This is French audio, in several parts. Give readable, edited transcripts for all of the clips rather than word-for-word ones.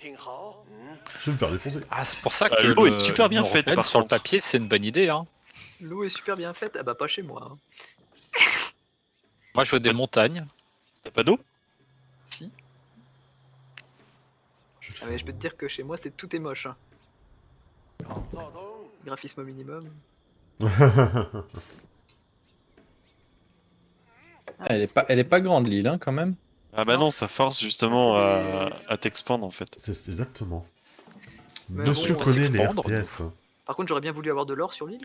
Je vais me faire défoncer. Ah, c'est pour ça que l'eau est super bien faite, par sur le contre. papier, c'est une bonne idée. Hein. L'eau est super bien faite, ah bah pas chez moi. Hein. Moi, je veux des montagnes. T'as pas d'eau? Si. Ah mais je peux te dire que chez moi c'est tout est moche. Hein. Graphisme au minimum. Elle est pas grande l'île, hein, quand même. Ah bah non, ça force justement à t'expandre en fait. C'est exactement. Mais Monsieur bon, connaît les s'expandre, RTS. Par contre j'aurais bien voulu avoir de l'or sur l'île.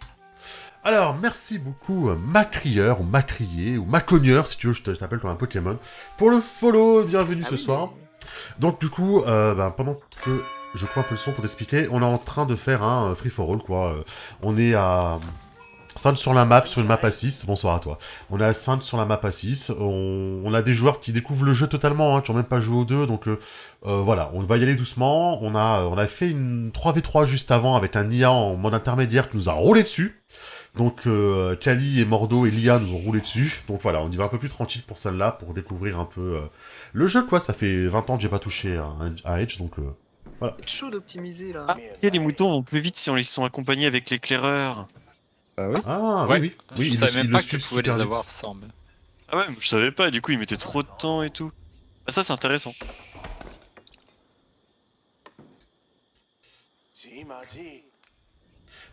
Alors, merci beaucoup, Macrieur, ou Macrier, ou Macogneur, si tu veux, je t'appelle comme un Pokémon, pour le follow, bienvenue ce soir. Donc, du coup, pendant que je prends un peu le son pour t'expliquer, on est en train de faire un free-for-all, quoi. On est à Sainte sur la map, sur une map à 6, bonsoir à toi. On est à Sainte sur la map à 6, on a des joueurs qui découvrent le jeu totalement, qui n'ont même pas joué aux deux, donc voilà, on va y aller doucement. On a fait une 3v3 juste avant avec un IA en mode intermédiaire qui nous a roulé dessus. Donc Kali et Mordo et Lia nous ont roulé dessus. Donc voilà, on y va un peu plus tranquille pour celle-là, pour découvrir un peu le jeu, quoi. Ça fait 20 ans que j'ai pas touché à Edge, donc voilà. C'est chaud d'optimiser là. Ah, les moutons vont plus vite si on les sont accompagnés avec l'éclaireur. Bah oui. Ah Ouais. oui, Je ils savais même le pas que tu suivent pouvais les super vite. avoir sans. Mais... Ah ouais, mais je savais pas, et du coup ils mettaient trop de temps et tout. Ah ça c'est intéressant.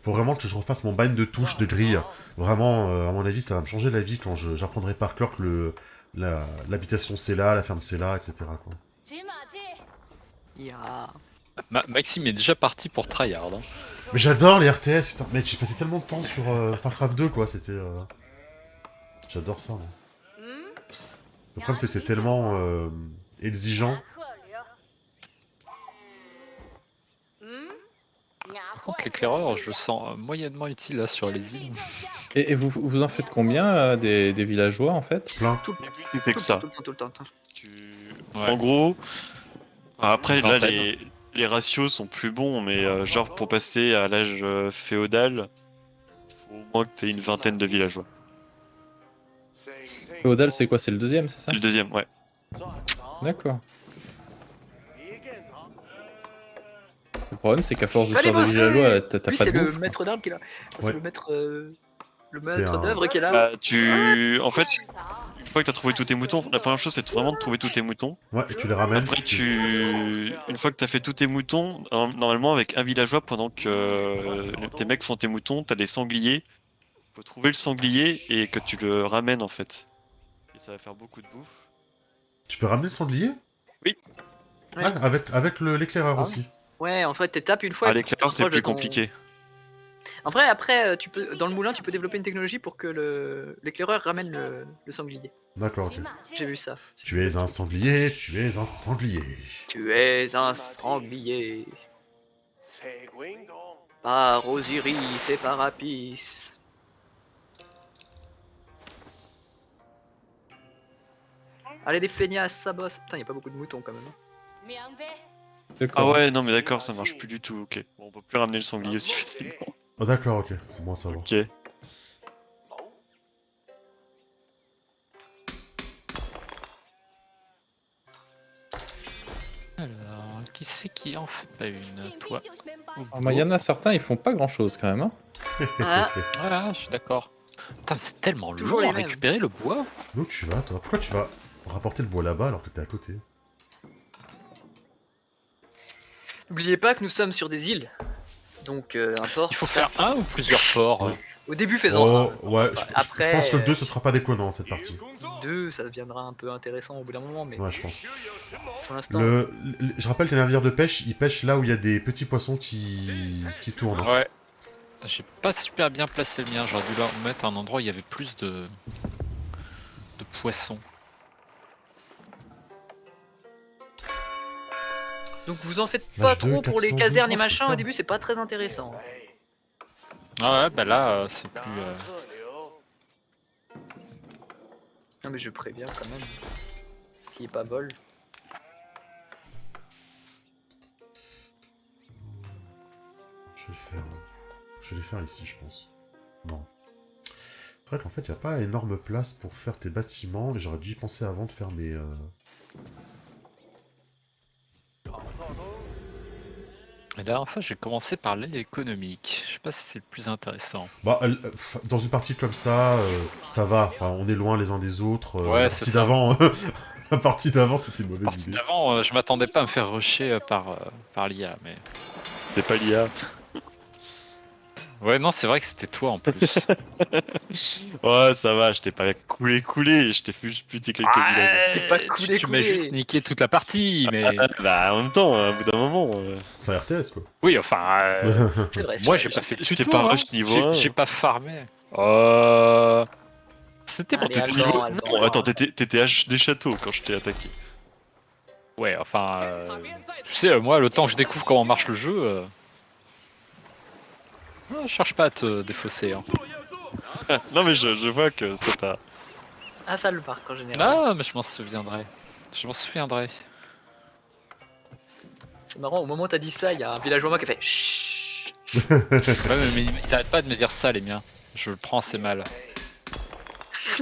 Faut vraiment que je refasse mon bind de touches, de grille. Vraiment, à mon avis, ça va me changer la vie quand j'apprendrai par cœur que l'habitation c'est là, la ferme c'est là, etc. quoi. Ya. Maxime est déjà parti pour tryhard. Hein. Mais j'adore les RTS, putain, mec, j'ai passé tellement de temps sur StarCraft 2, quoi, c'était... J'adore ça, moi. Le problème, c'est que c'est tellement exigeant. Par contre, l'éclaireur, je le sens moyennement utile là sur les îles. Et vous en faites combien des villageois, en fait? Plein. Tout, Tu fais que ça. tout le temps. Ouais. En gros, après Une là vingtaine. les ratios sont plus bons, mais genre pour passer à l'âge féodal, faut au moins que t'aies une vingtaine de villageois. Féodal, c'est quoi? C'est le deuxième, c'est ça? C'est le deuxième, ouais. D'accord. Le problème, c'est qu'à force de Allez, faire des bossez villageois, t'as Lui pas c'est de le bouffe. maître d'armes qui est là. C'est Ouais. le maître C'est un- d'œuvre qui est là. En fait, une fois que t'as trouvé tous tes moutons, la première chose c'est vraiment de trouver tous tes moutons. Ouais, et tu les ramènes. Après, une fois que t'as fait tous tes moutons, normalement avec un villageois, pendant que tes mecs font tes moutons, t'as des sangliers. Faut trouver le sanglier et que tu le ramènes en fait. Et ça va faire beaucoup de bouffe. Tu peux ramener le sanglier? Oui. Ouais. Ouais, avec l'éclaireur Ah aussi. Ouais, en fait, tu tapes une fois. Ah, et l'éclaireur tu c'est rapproches de plus ton- compliqué. Après, tu peux dans le moulin, tu peux développer une technologie pour que l'éclaireur ramène le sanglier. D'accord, ok. J'ai vu ça. Tu es un sanglier, tu es un sanglier. Tu es un sanglier. Par Osiris et par Apis. Allez, des feignasses, ça bosse. Putain, y a pas beaucoup de moutons quand même. Hein. Ah D'accord. ouais, non mais d'accord, ça marche plus du tout, ok. Bon, on peut plus ramener le sanglier aussi facilement. Oh d'accord, ok, c'est bon à savoir. Ok. Alors, qui c'est qui en fait pas une? Toi. Il y en a certains, ils font pas grand chose quand même. Hein. Ah. Voilà, je suis d'accord. Putain, c'est tellement Toujours long les à mêmes. récupérer le bois. D'où tu vas, toi? Pourquoi tu vas rapporter le bois là-bas alors que t'es à côté? N'oubliez pas que nous sommes sur des îles. Donc, un port. Il faut faire un ou plusieurs forts. Ouais. Au début, faisant Oh, ouais, Après, je pense que le 2 ce sera pas déconnant cette partie. 2, ça deviendra un peu intéressant au bout d'un moment, mais Ouais, je pense. pour l'instant. Je rappelle que les navires de pêche, ils pêchent là où il y a des petits poissons qui tournent. Ouais. J'ai pas super bien placé le mien, j'aurais dû le mettre à un endroit où il y avait plus de poissons. Donc vous en faites Match pas 2, trop pour les 412, casernes et moi, je peux machin, au faire. début c'est pas très intéressant. Ah ouais, bah là, c'est plus... Non mais je préviens quand même. Qu'il n'y ait pas vol. Je vais les faire ici, je pense. Non. C'est vrai qu'en fait, il n'y a pas énorme place pour faire tes bâtiments, et j'aurais dû y penser avant de faire mes... La dernière fois, j'ai commencé par l'aide économique. Je sais pas si c'est le plus intéressant. Bah, dans une partie comme ça va. Enfin, on est loin les uns des autres. Ouais, La c'est partie ça. d'avant, la partie d'avant, c'était une mauvaise Partie idée. d'avant, je m'attendais pas à me faire rusher par l'IA, mais... C'est pas l'IA. Ouais, non, c'est vrai que c'était toi en plus. Ouais, ça va, je t'ai pas coulé, je t'ai fait juste buter quelques villages. T'es pas coulé, tu m'as coulé. juste niqué toute la partie, mais... Bah, en même temps, au bout d'un moment. C'est un RTS, quoi. Oui, enfin... C'est vrai. Moi, j'ai pas fait le J'étais tuto, pas hein. rush niveau J'ai 1. j'ai pas farmé. C'était Allez, pour T'étais Alban, niveau... Alban. Non, attends, t'étais H des châteaux quand je t'ai attaqué. Ouais, enfin... Tu sais, moi, le temps que je découvre comment marche le jeu... Je cherche pas à te défausser, hein. Non, mais je vois que ça t'a. Ah, ça le parc en général. Ah, mais je m'en souviendrai. Je m'en souviendrai. C'est marrant, au moment où t'as dit ça, il y a un villageois qui a fait chut. Ouais, mais ils arrêtent pas de me dire ça, les miens. Je le prends assez mal.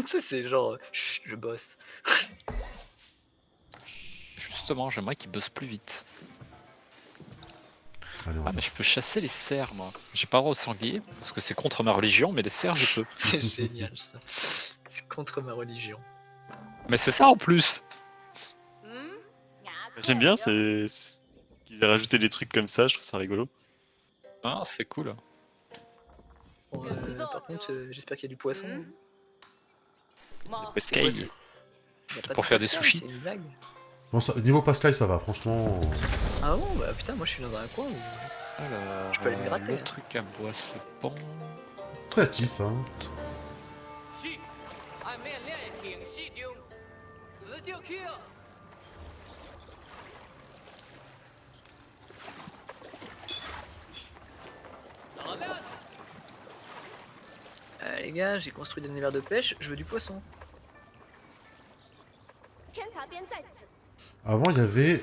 Ça, c'est genre chut, je bosse. Justement, j'aimerais qu'ils bossent plus vite. Allez, on Ah, va mais je peux chasser les cerfs, moi. J'ai pas le droit aux sangliers, parce que c'est contre ma religion, mais les cerfs, je peux. C'est génial ça. C'est contre ma religion. Mais c'est ça en plus. J'aime bien, qu'ils aient rajouté des trucs comme ça, je trouve ça rigolo. Ah, c'est cool. Bon, par contre, j'espère qu'il y a du poisson. Sky. Il y a pas Pour de faire des poisson, sushis. c'est une blague. Bon, niveau Pascal, ça va, franchement. Ah bon, bah putain, moi je suis dans un coin où. Alors, Je peux aller me gratter, le hein. truc à bois, c'est bon. Très acquis, ça. Hein. Les gars, j'ai construit des navires de pêche, je veux du poisson. Avant, il y avait...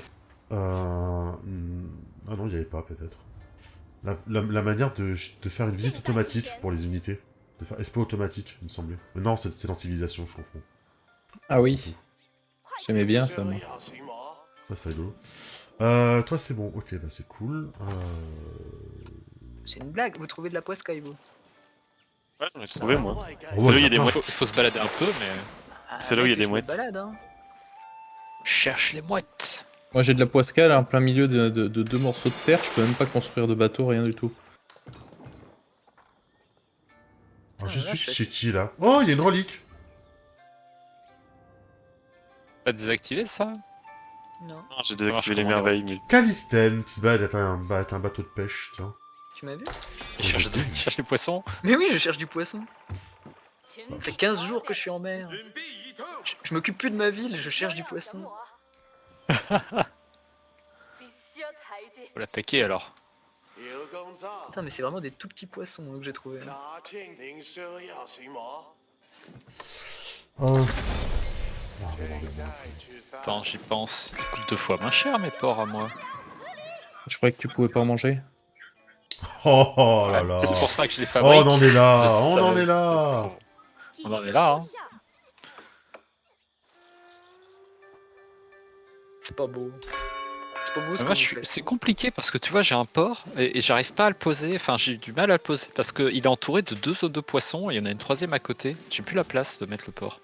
Ah non, il n'y avait pas, peut-être. La manière de faire une visite automatique pour les unités. De faire SP automatique, il me semblait. Mais non, c'est dans Civilisation, je confonds. Ah oui. J'aimais bien ça, moi. Ouais, c'est rigolo. Toi, c'est bon. Ok, bah c'est cool. C'est une blague, vous trouvez de la poiscaille vous? Ouais, j'en ai trouvé moi. Oh, C'est là où il y a ouais, des plein. mouettes. Faut se balader un peu, mais... Ah, C'est là où il y a mec, des je me mouettes. balade, hein. Cherche les mouettes. Moi j'ai de la poiscaille en plein milieu de deux morceaux de terre, je peux même pas construire de bateau, rien du tout. Alors, je Ah, là, suis je chez qui, là? Oh, il y a une relique. T'as désactivé ça? Non, Non, j'ai désactivé les comment merveilles, mais. Calistène, qui se balade avec un bateau de pêche, tiens. tu m'as vu? Il cherche les poissons. Mais oui, je cherche du poisson. Ça fait 15 jours que je suis en mer. Je m'occupe plus de ma ville, je cherche du poisson. Faut l'attaquer alors. Putain, mais c'est vraiment des tout petits poissons que j'ai trouvé. Hein. Oh, Attends, j'y pense. Ils coûtent 2 fois moins cher mes porcs à moi. Je croyais que tu pouvais pas en manger. oh là Ouais, là. c'est pour ça que je les Oh, fabrique. on en est là, Je on en savais est là. On en est là, hein. C'est pas beau. C'est pas beau ce Moi, que vous faites. c'est compliqué parce que tu vois, j'ai un port et j'arrive pas à le poser. Enfin, j'ai du mal à le poser parce qu'il est entouré de 2 zones de poissons et il y en a une troisième à côté. J'ai plus la place de mettre le port.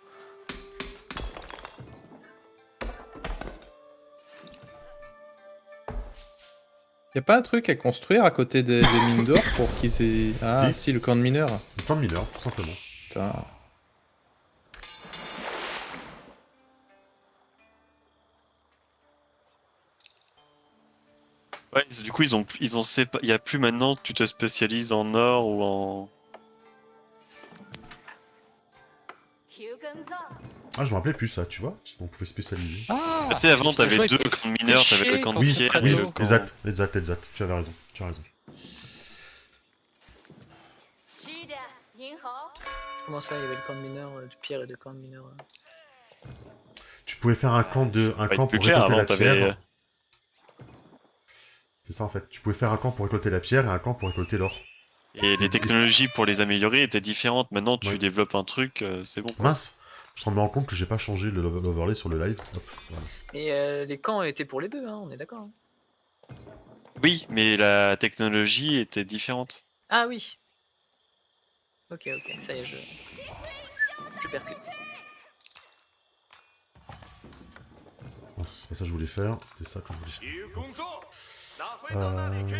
Y a pas un truc à construire à côté des mines d'or pour qu'ils aient... Ah si, le camp de mineurs. Le camp de mineurs, tout simplement. Putain. Ouais, du coup, il y a plus maintenant que tu te spécialises en or ou en. Ah, je me rappelais plus ça, tu vois. On pouvait spécialiser. Ah, Tu sais, avant, t'avais deux camps de mineurs, t'avais le camp de Oui, pierre oui, et le camp. exact. Tu avais raison, tu as raison. Comment ça, il y avait le camp de mineurs, de pierre et de camp de mineurs. Tu pouvais faire un camp Plus pour clair, récolter avant, la t'avais. pierre. C'est ça en fait. Tu pouvais faire un camp pour récolter la pierre et un camp pour récolter l'or. Et les technologies pour les améliorer étaient différentes. Maintenant, tu Ouais. développes un truc, c'est bon. Mince, je me rends compte que j'ai pas changé l'overlay sur le live. Hop, voilà. Et les camps étaient pour les deux, hein, on est d'accord. Hein. Oui, mais la technologie était différente. Ah oui. Ok, ça y est, je percute. Non, c'est pas ça que je voulais faire, c'était ça que je voulais faire. 有工作，拿回到那里去。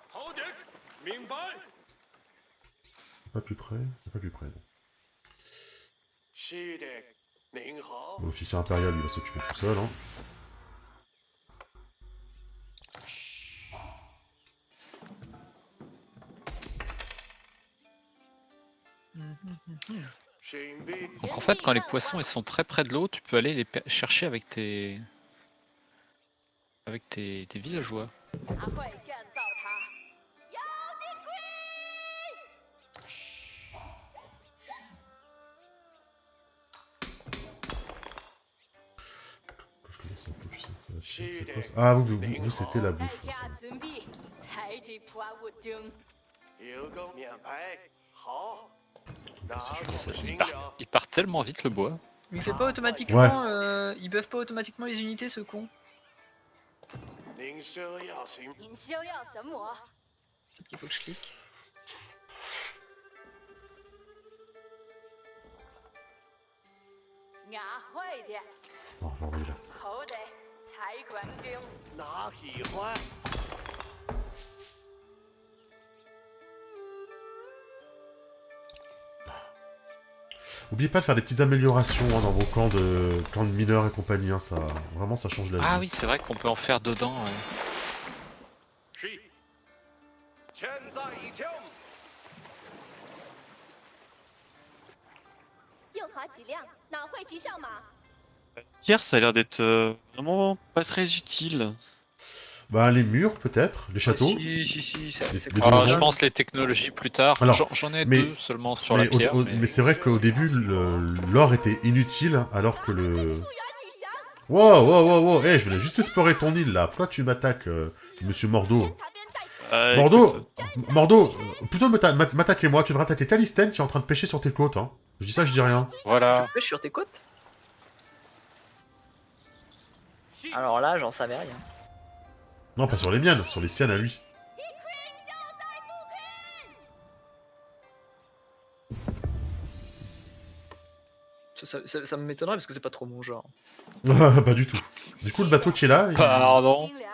好的，明白。 Pas plus près, pas plus près. Non. 是的，您好。 L'officier impérial, il va s'occuper tout seul. Hein. Donc en fait, quand les poissons ils sont très près de l'eau, tu peux aller les chercher avec tes villageois. 他会干造它。妖的龟， Que je commence à focus un peu là-dessus, c'est quoi ça? Ah, vous c'était la 大 bouffe. 家 ça. 准备采集破物中。 有个免牌，好。拿 C'est 出 Il 行 part, 了。 il part tellement vite le bois. Il fait pas automatiquement. Ils buffent pas automatiquement les unités, ce con. 您说要行， 您需要什么？ Peut-être qu'il faut que je clique. 俺会的， Oh, bon, oui, là. 好的，采管中。 哪喜欢？ Oubliez pas de faire des petites améliorations hein, dans vos camps de mineurs et compagnie. Hein, ça, vraiment, ça change la vie. Ah oui, c'est vrai qu'on peut en faire dedans. 是。千载一听。 用好脊梁，哪会骑上马？ Pierre, ça a l'air d'être vraiment pas très utile. Bah, les murs, peut-être, les châteaux. Si, ça, Les- c'est les cool. donjons. Je pense les technologies plus tard. Alors, J'en ai mais- deux seulement sur mais la pierre. mais c'est vrai qu'au début, l'or était inutile, alors que le... 出原女侠， Wow, hey, je voulais juste explorer ton île, là. Pourquoi tu m'attaques, monsieur Mordo? 擦边带刺。 Mordo, Écoute, Mordo, plutôt m'attaquer moi, tu devrais attaquer Talisten qui est en train de pêcher sur tes côtes, hein. Je dis ça, je dis rien. Voilà. Je pêche sur tes côtes. Alors là, j'en savais rien. Non, pas sur les miennes, sur les siennes à lui. Ça me m'étonnerait parce que c'est pas trop mon genre. Pas du tout. Du coup, le bateau qui est là, il- Pardon. 清凉，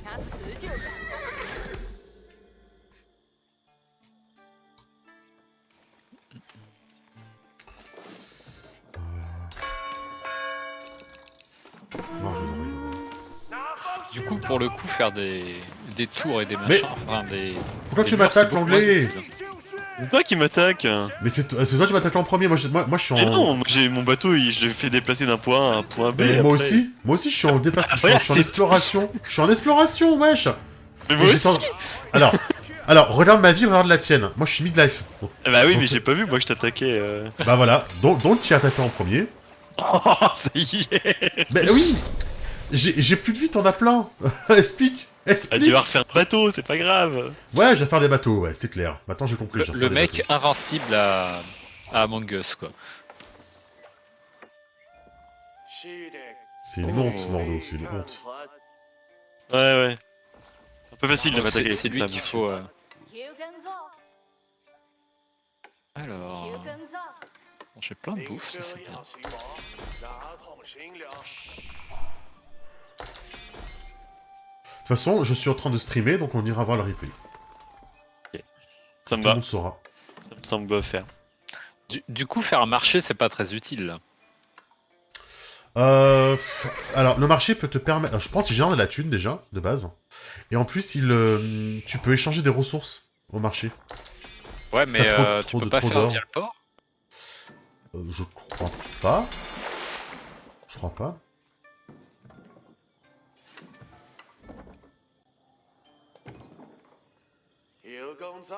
拿辞旧感。 Non, je n'aurais- 拿方 Du coup, pour le coup, faire des tours et des Mais- machins, enfin des... Pourquoi des tu murs, m'attaques, c'est beaucoup moins l'anglais? utile. c'est toi qui m'attaque. Mais c'est toi qui m'attaques en premier, moi je suis en... Mais non, moi, j'ai mon bateau, je l'ai fait déplacer d'un point A à un point B. Mais moi après. aussi je suis en déplacement, Ah, voilà, je suis en c'est exploration. Je suis en exploration, wesh. Mais moi Et aussi. j'étais alors, regarde ma vie, regarde la tienne. Moi je suis midlife. Donc, Ah bah oui, donc mais c'est- j'ai pas vu, moi je t'attaquais. Bah voilà, donc tu as attaqué en premier. Oh, ça y est. Mais oui. J'ai plus de vie, t'en as plein. Explique. Ah, Explique. tu vas refaire le bateau, c'est pas grave. Ouais, je vais faire des bateaux, ouais, c'est clair. Maintenant j'ai compris. je vais Le faire des mec bateaux. invincible à Among Us, quoi. 是的。 C'est une honte, Mordo, c'est une honte. Ouais, ouais. Un peu facile de Donc, m'attaquer. c'est lui ça, qu'il monsieur. faut... 有耕作， Alors... 有耕作， bon, j'ai plein de 您 bouffe, 说 ça c'est bien. 要行吗？拿桶行了。 De toute façon, je suis en train de streamer, donc on ira voir le replay. Ça me Tout le va, monde saura. ça me semble faire. Du coup, faire un marché, c'est pas très utile, là. Alors, le marché peut te permettre... alors, je pense qu'il génère de la thune, déjà, de base. Et en plus, tu peux échanger des ressources au marché. Ouais, Si mais t'as tu trop peux pas d'or. faire via le port. Je crois pas. Je crois pas. « 有工作。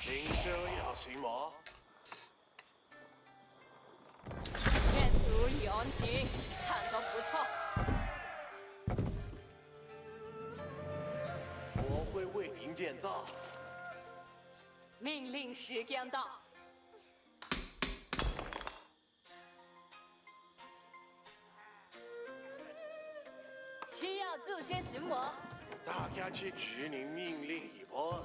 您说要行吗？ 愿足永情，看都不错。建造。命令时间到。需要做些什么？大家去执行命令一波。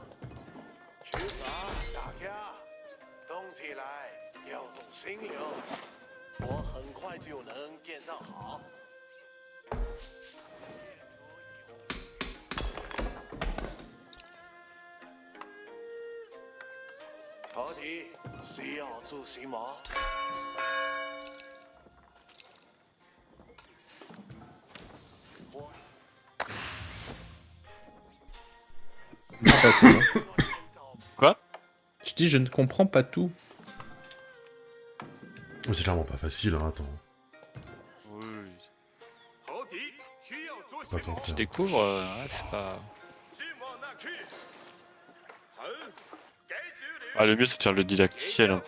出发，大家动起来，调动心流。我很快就能建造好。好的，需要做什么？我 Pas tout, hein. Quoi? Je dis, je ne comprends pas tout. Oh, c'est clairement pas facile, hein, attends. Oui. 好的，需要做 Pas tant que Tu faire. découvres, ouais, c'est pas... 前往那去。好，该指令。 Ah, le mieux c'est de faire le didacticiel. Hein.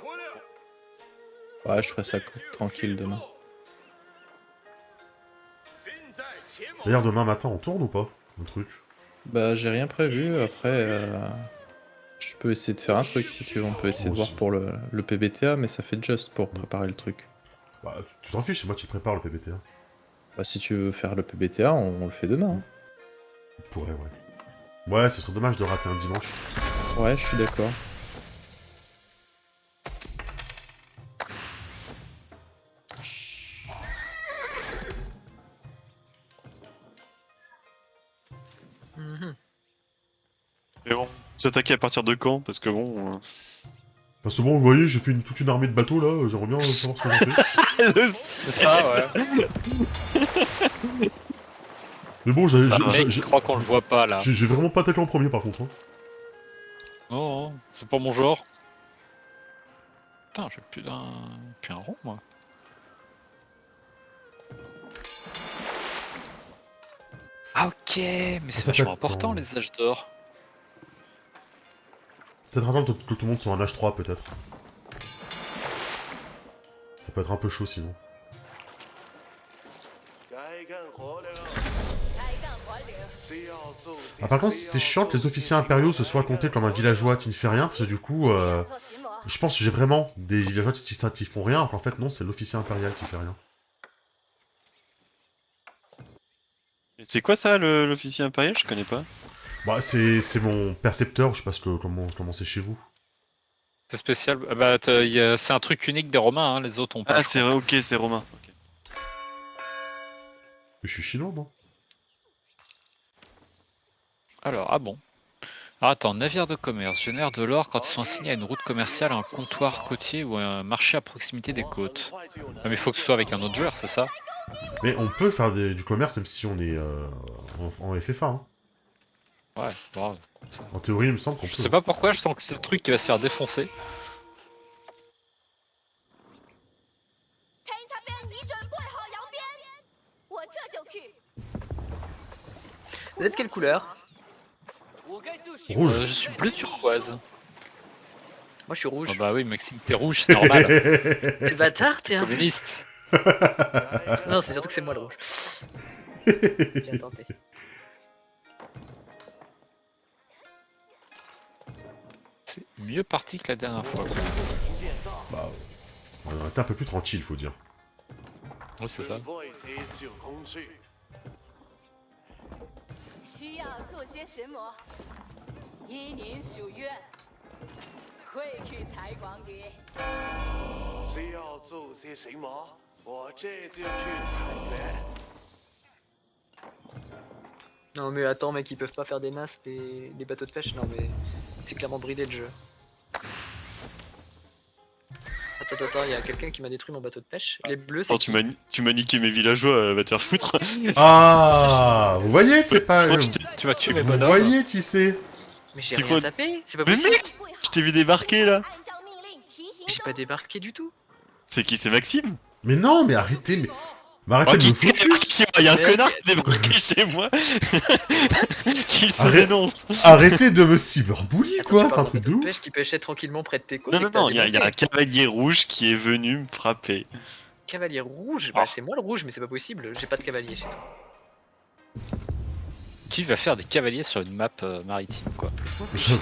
Ouais, je ferai ça tranquille demain. D'ailleurs, demain matin, on tourne ou pas? Un truc. Bah, j'ai rien prévu. Après, je peux essayer de faire un truc si tu veux. On peut essayer de Moi voir aussi. pour le PBTA, mais ça fait juste pour préparer le truc. Bah, tu t'en fiches, c'est moi qui prépare le PBTA. Bah, si tu veux faire le PBTA, on le fait demain. Hein. On pourrait, ouais. Ouais, ce serait dommage de rater un dimanche. Ouais, je suis d'accord. Mhm. Mais bon, s'attaquer à partir de quand? Parce que bon. Parce que bon, vous voyez, j'ai fait toute une armée de bateaux, là, j'aimerais bien savoir ce qu'on a fait. C'est ça, ouais. Mais bon, Mec, je crois qu'on le voit pas, là. j'ai vraiment pas attaqué en premier, par contre. Hein. Non, non, c'est pas mon genre. Putain, j'ai plus un rond, moi. Ah ok, mais c'est Ça fait vachement important quand les âges d'or. Peut-être attendre que tout le monde soit en H3, peut-être. Ça peut être un peu chaud, sinon. 该干活了，开干活流。需要做些 Ah, par contre, c'est chiant que les officiers impériaux se soient comptés comme un villageois qui ne fait rien, parce que du coup, 需要做什么？ je pense que j'ai vraiment des villageois qui font rien, alors qu'en fait, non, c'est l'officier impérial qui fait rien. Et c'est quoi ça, l'officier impérial? Je connais pas. Bah, c'est mon percepteur, je sais pas comment c'est chez vous. C'est spécial. Ah bah, c'est un truc unique des Romains, hein, les autres ont pas. Ah, je c'est vrai, ok, c'est romain. Ok. Mais je suis chinois, moi. Alors, ah bon. Alors attends, navire de commerce génère de l'or quand ils sont assignés à une route commerciale, un comptoir côtier ou un marché à proximité des côtes. Ah, mais il faut que ce soit avec un autre joueur, c'est ça? Mais on peut faire du commerce même si on est en FFA. Hein. Ouais, bon. En théorie, il me semble qu'on Je peut. sais pas pourquoi, je sens que c'est le truc qui va se faire défoncer. 侦察兵已准备好扬鞭，我这就去。 Vous êtes quelle couleur? Rouge. Je suis bleu turquoise. Moi je suis rouge. Ah bah oui, Maxime, t'es rouge, c'est normal. Quel bâtard, t'es un... Communiste. Non, c'est surtout que c'est moi le rouge. Bien tenté. C'est mieux parti que la dernière fois. Bah, on a été un peu plus tranquille, faut dire. Oui, c'est ça. 准备些小工具。需要做些什么？依您属愿，会去采广给。需要做些什么？我这就去采掘。 Non mais attends mec, ils peuvent pas faire des nasses les bateaux de pêche, non mais c'est clairement bridé le jeu. Attends, il y a quelqu'un qui m'a détruit mon bateau de pêche. Les bleus c'est Oh, tu m'as niqué mes villageois, va te faire foutre. Ah, vous voyez, c'est pas. Moi, Tu vas tuer mes Vous bonhommes. voyez qui c'est? Mais j'ai C'est rien quoi tapé, c'est pas Mais possible. mec, je t'ai vu débarquer là. 按照命令提行 J'ai pas débarqué du tout. C'est qui? C'est Maxime? Mais non, mais arrêtez, mais arrêtez Oh, de qui me foutre. débarque chez moi? Il y a un Mec. connard qui est débarqué chez moi. Qu'il se Arrête. dénonce. Arrêtez de me cyberbully, Attends, quoi, tu c'est un parles truc d'un de bateau ouf. pêche qui pêchait tranquillement près de tes côtes. Non, et non, que t'as non, il y a un démonté. cavalier rouge qui est venu me frapper. Cavalier rouge, bah Ah. c'est moi le rouge mais c'est pas possible, j'ai pas de cavalier chez toi. Qui va faire des cavaliers sur une map maritime, quoi? J'avoue.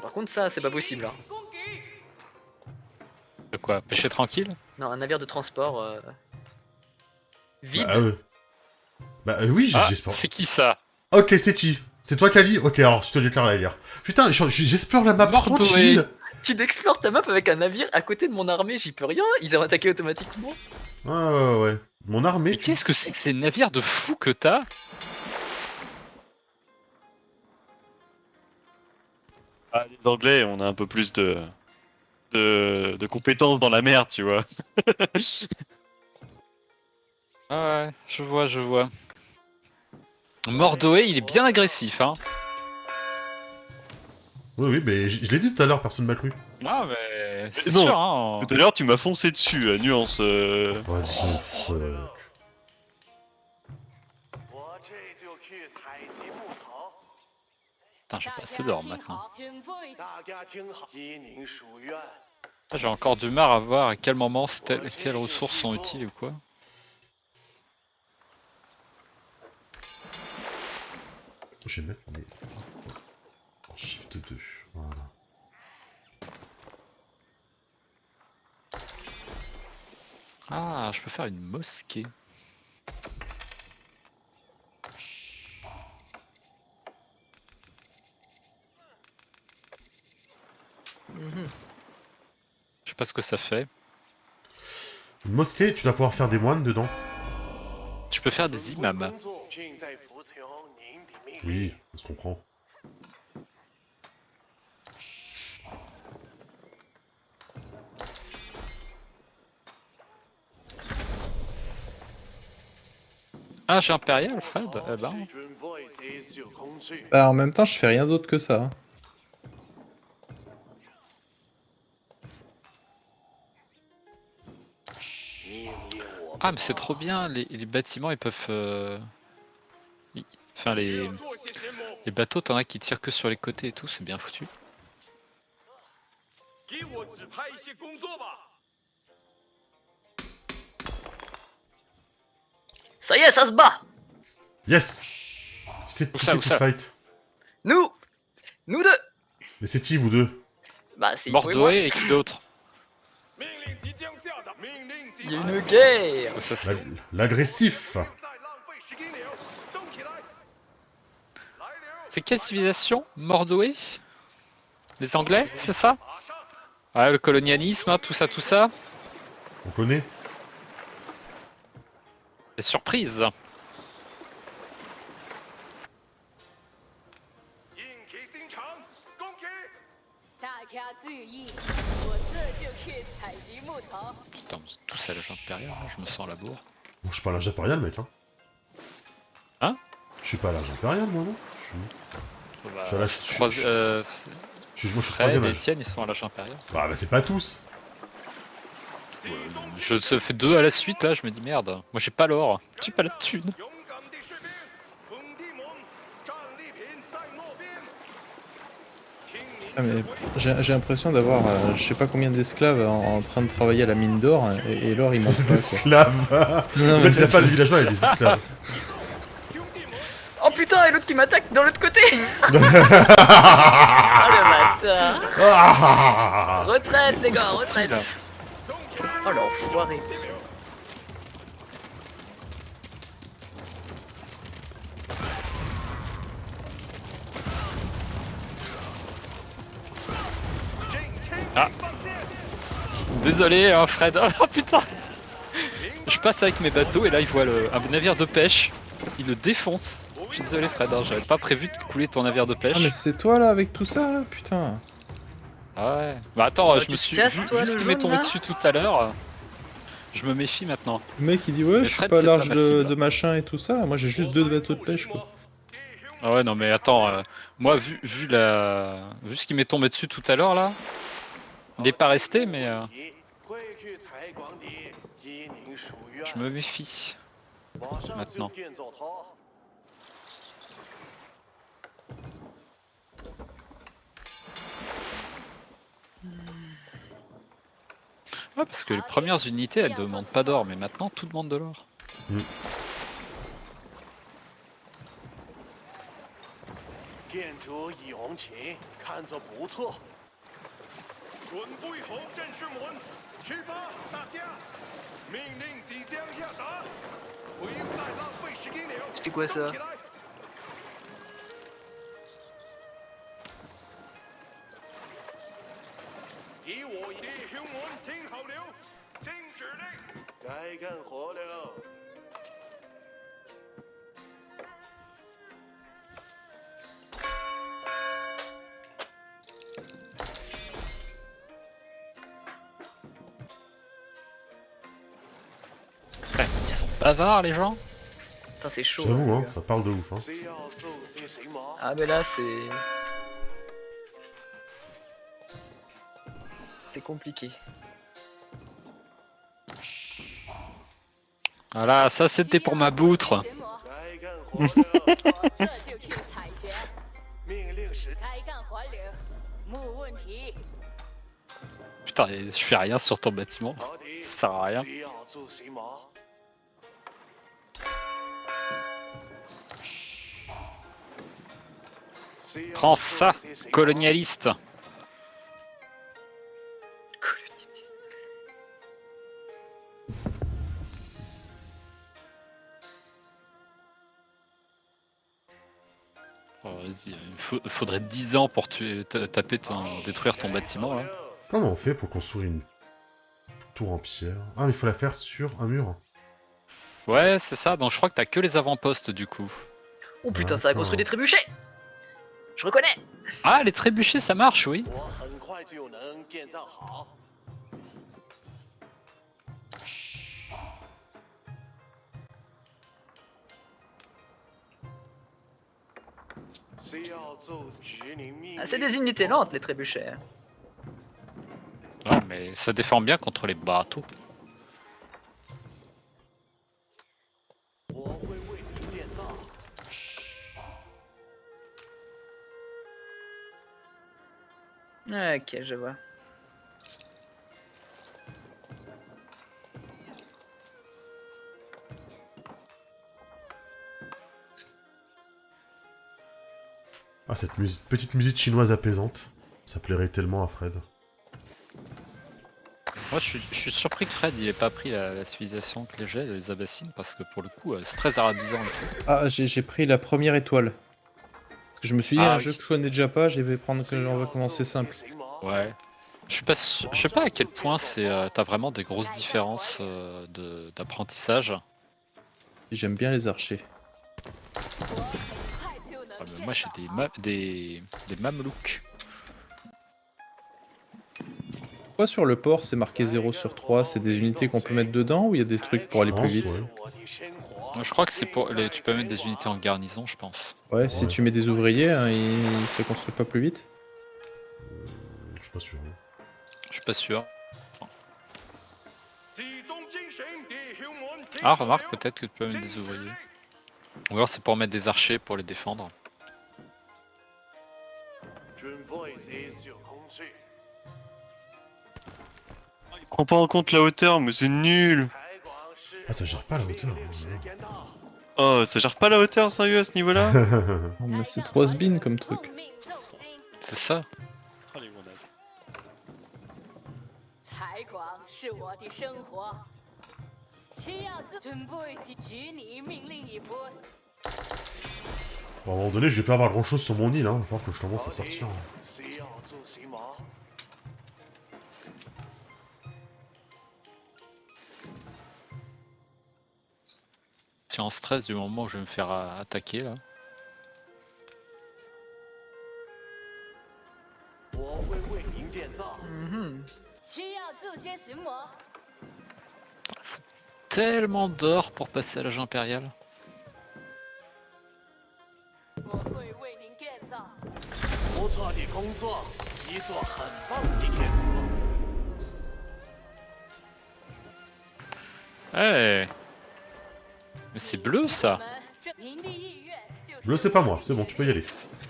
Par contre, ça, c'est pas possible. Hein. De quoi? Pêcher tranquille? Non, un navire de transport vide. Oui, Ah, j'espère. c'est qui ça? Ok, c'est qui? C'est toi, Kali? Ok, alors je te déclare la guerre. Putain, j'explore la map Bordeaux, tranquille. Tu explores ta map avec un navire à côté de mon armée, j'y peux rien. Ils ont attaqué automatiquement. Ouais. Mon armée. Mais qu'est-ce que c'est que ces navires de fou que t'as? Ah, les Anglais, on a un peu plus de compétences dans la mer, tu vois. Ah ouais, je vois. Mordoé, il est bien agressif, hein. Oui, mais je l'ai dit tout à l'heure, personne m'a cru. Ah mais c'est Non. sûr, hein. Tout à l'heure, tu m'as foncé dessus, nuance. What the fuck. 我这就去采集木头。 Putain, j'ai 大 pas 家 assez d'or 听 maintenant. 好，准备 大家听好，依您属愿。 Ah, j'ai encore du mal à voir à quel moment quelles ressources sont utiles ou quoi. Je vais mettre mes... en Shift 2, voilà. Ah, je peux faire une mosquée. Je sais pas ce que ça fait. Une mosquée, tu vas pouvoir faire des moines dedans. Tu peux faire des imams. 工作尽在服从您的命令。 Oui, ça se comprend. Ah, j'ai impérial, Fred. Eh ben. 是准备这些工具。 Bah, en même temps, je fais rien d'autre que ça. Hein. Ah, mais c'est trop bien. Les bâtiments, ils peuvent. Enfin, les bateaux, t'en as qui tirent que sur les côtés et tout. C'est bien foutu. 给我指派一些工作吧。 Ça y est, ça se bat. Yes. C'est Où qui ça, c'est où qui ça se fight? Nous deux. Mais c'est qui, vous deux? Bah, c'est Ipo et moi. Mordoé et qui d'autre? 命令即将下达，命令即 Il y a une guerre. Oh, ça, c'est... L'agressif. 再浪费时间了，动起来！来了， C'est quelle civilisation? Mordoé? Les Anglais, c'est ça? 马上！ Ouais, le colonialisme, hein, tout ça. On connaît? Les surprises. 引起心肠，攻击！ 大家注意，我这就去采集木头。 Putain, vous êtes tous à l'âge impérial, hein, je me sens à la bourre. Bon, je suis pas à l'âge impérial, mec, hein. Hein? Je suis pas à l'âge impérial, moi, non? Bah, Je suis à l'âge- moi, je suis Fred troisième et âge. Etienne, ils sont à l'âge impérial. Bah, c'est pas tous. Je se fais 2 à la suite, là, je me dis merde. Moi, j'ai pas l'or, j'ai pas la thune. 勇敢的士兵，孔蒂蒙，战利品在诺边。听您 Ah, mais 指挥。 j'ai l'impression d'avoir je sais pas combien d'esclaves en train de travailler à la mine d'or et l'or il manque Des pas. Quoi. esclaves. Non, En mais fait, il a pas de villageois, il y a des esclaves. Oh putain, et l'autre qui m'attaque dans l'autre côté. Oh le bâtard. Ah Retraite les gars, Sorti, retraite. là. Oh l'enfoiré. Désolé, hein, Fred. Oh putain. Je passe avec mes bateaux et là, il voit un navire de pêche. Il le défonce. Je suis désolé, Fred, hein, j'avais pas prévu de couler ton navire de pêche. Ah mais c'est toi là avec tout ça là, putain. Ah ouais. Bah attends, Bah, je tu me te suis casses, vu toi, ce le qui m'est jaune, tombé là dessus tout à l'heure. Je me méfie maintenant. Le mec il dit ouais Mais je suis Fred, pas à c'est l'âge pas facile, de machin et tout ça, moi j'ai juste 2 bateaux de pêche quoi. Ah ouais, non mais attends, moi vu ce qui m'est tombé dessus tout à l'heure là, il est pas resté mais 会去采广的，依您属愿。 je me méfie. 马上就 maintenant. 变走头。 Ouais, parce que les premières unités elles demandent pas d'or, mais maintenant tout demande de l'or. 建筑易容情，看着不错。准备好战士们，出发！大家，命令即将下达，不要再浪费时间了。 C'est quoi ça? 动起来以我弟兄们听好了，听指令，该干活了。 Ouais, ils sont bavards les gens. Putain, c'est chaud. J'avoue, les hein, gars. ça parle de ouf. Hein. 谁要做些什么？ Ah, mais là, c'est. C'est compliqué. Voilà, ça c'était pour ma boutre. 该干活了。我这就去裁决，命令时，该干活了，没问题。 Putain, je fais rien sur ton bâtiment. 好的。 Ça sert à rien. 谁要做什么？ Prends ça, colonialiste. Oh, vas-y, il faudrait 10 ans pour détruire ton bâtiment là. Comment on fait pour construire une tour en pierre? Ah, mais il faut la faire sur un mur. Ouais, c'est ça, donc je crois que t'as que les avant-postes du coup. Oh putain, ça a construit des trébuchets! Je reconnais! Ah, les trébuchets ça marche, oui. 我很快就能建造好。谁要做指令命 Ah, 令？ c'est des unités lentes, les trébuchets. Ouais, mais ça défend bien contre les bateaux. 我会为你建造。 Ok, je vois. Ah, cette petite musique chinoise apaisante. Ça plairait tellement à Fred. Moi je suis surpris que Fred il ait pas pris la civilisation que les Abassines parce que pour le coup c'est très arabisant. Ah, j'ai pris la première étoile. Je me suis dit, Ah, un oui. jeu que je connais déjà pas, je vais prendre, on va commencer simple. Ouais. Je sais pas à quel point t'as vraiment des grosses différences d'apprentissage. Et j'aime bien les archers. 我很快就能 Ah, mais 建 moi j'ai 造好。 des mamelouks. Pourquoi sur le port c'est marqué 0 sur 3? C'est des unités qu'on peut mettre dedans ou il y a des trucs pour aller plus vite? Ouais. Moi, je crois que c'est pour tu peux mettre des unités en garnison je pense. Ouais, si Ouais. tu mets des ouvriers, hein, ça construit pas plus vite. Je suis pas sûr. hein. Je suis pas sûr. 集中精神，弟兄们，听 Ah 好 remarque 了 peut-être que tu peux mettre 听 des 指 ouvriers. 令 Ou alors c'est pour mettre des archers pour les défendre. 准备些小工具。 Prends pas en compte la hauteur, mais c'est nul. 开广式 Ah, ça gère pas la hauteur. 命令时间到。 Oh, ça gère pas la hauteur, sérieux, à ce niveau-là? Oh, mais c'est trop has-been comme truc. 奉命动心， C'est ça. Oh, les gros nazes. 采广是我的生活。需要准备举你命令一波。 Bon, à un moment donné, je vais pas avoir grand chose sur mon île. Hein. Il va falloir que je commence à sortir. 谁要做什么？ Je suis en stress du moment où je vais me faire attaquer là. 我会为您建造。 Mhm. 需要做些什么？ Tellement d'or pour passer à l'âge impérial. 我会为您建造。不错的工作，一座很棒的建筑。 Ouais. Mais c'est bleu ça. 您的意愿就是 Bleu, c'est pas moi. C'est bon, tu peux y aller.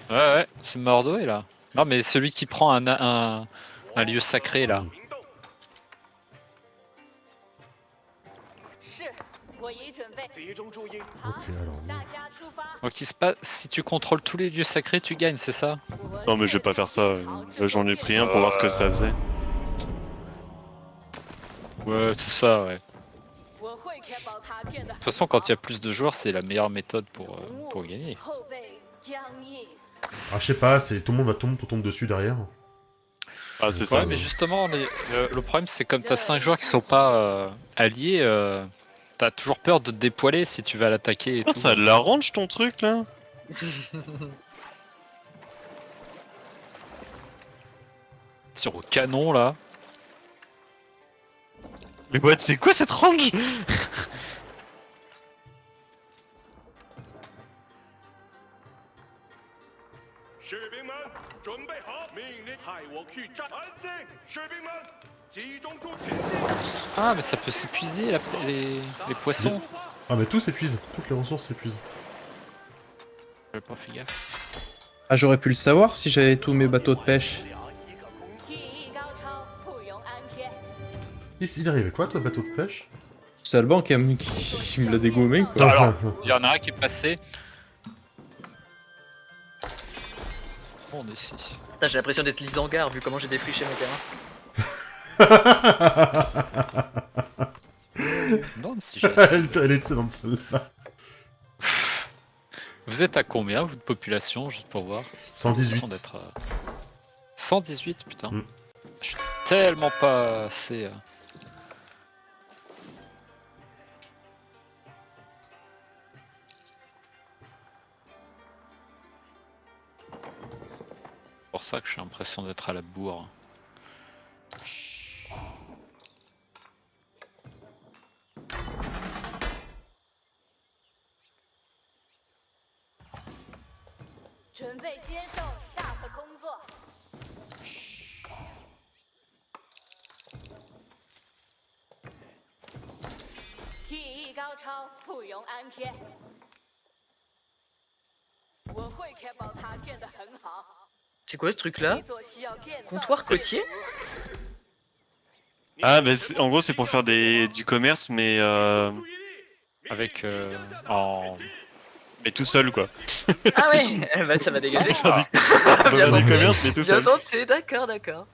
Ouais ouais, c'est Mordoé là. Non mais celui qui prend un lieu sacré là. 行动。是，我会议准备，集中注意，好， Ok, alors. 大家出发。 Donc il se passe, si tu contrôles tous les lieux sacrés, tu gagnes, c'est ça? Non, mais je vais pas faire ça. Là, j'en ai pris un pour voir ce que ça faisait. Ouais, c'est ça, ouais. 我会确保它变得 De toute façon, quand il y a plus de joueurs, c'est la meilleure méthode pour gagner. 后背僵硬。 Ah, je sais pas, c'est tout le monde tombe dessus derrière. Ah, c'est Ouais, ça. mais justement, le problème, c'est comme t'as 5 joueurs qui sont pas alliés, t'as toujours peur de te dépoiler si tu vas l'attaquer et Ah, tout. ça l'arrange ton truc là. Sur au canon, là. Mais what, c'est quoi cette range? 士兵们准备好，命令派我去战。安静，士兵们集中住前进。 Ah, mais ça peut s'épuiser, les poissons. Ah, mais tout s'épuise. Toutes les ressources s'épuisent. J'ai pas fait gaffe. Ah, j'aurais pu le savoir si j'avais tous mes bateaux de pêche. 技艺高超，不容安天。 Il arrivait quoi, toi, bateau de pêche? C'est Alban qui me l'a dégommé, quoi. Alors, il y en a un qui est passé. On est ici. Putain, j'ai l'impression d'être Lisangar vu comment j'ai défriché mon terrain. Non, si j'ai Elle est excellente celle-là. Vous êtes à combien, vous, de population, juste pour voir? 118. D'être, 118, putain. Mm. Je suis tellement pas assez... C'est pour ça que j'ai l'impression d'être à la bourre. «准备接受下次工作。 技艺高超，不容安天。我会确保它变得很好。 C'est quoi ce truc là 一座需要建造 Comptoir côtier Ah, bah en gros, c'est pour faire du commerce, mais Avec en... mais tout seul quoi. Ah ouais, bah ça va dégager. Faire du, Bien faire du pensé. commerce, mais tout Bien seul. pensé, d'accord, d'accord.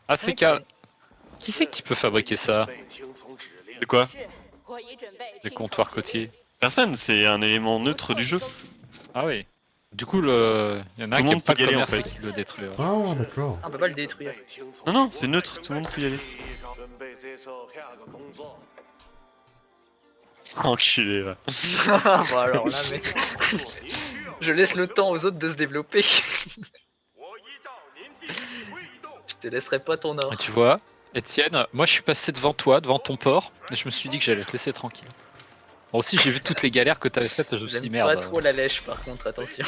Ah, c'est qu'à... Qui c'est qui peut fabriquer ça? 被听从指令 De。quoi? 是，我已准备 Les 听从 comptoirs 指令 côtiers. Personne, c'est un élément neutre du jeu. Ah oui. Du coup, il y en a Tout un le qui monde a pas peut y le aller, en commerce fait. et qui le détruit. Ah, d'accord. Ah, on peut pas le détruire. 被听从 Non, non, c'est neutre, tout le monde peut y aller. 准备接受下个工作。 Enculé, va. Bon alors là, mais... Je laisse le temps aux autres de se développer. 我依照您的指挥移动。 Je te laisserai pas ton or. Et tu vois, Étienne, moi je suis passé devant toi, devant ton port, et je me suis dit que j'allais te laisser tranquille. Bon, aussi, j'ai vu toutes les galères que t'avais faites, je me suis dit J'aime pas merde. trop la lèche par contre, attention.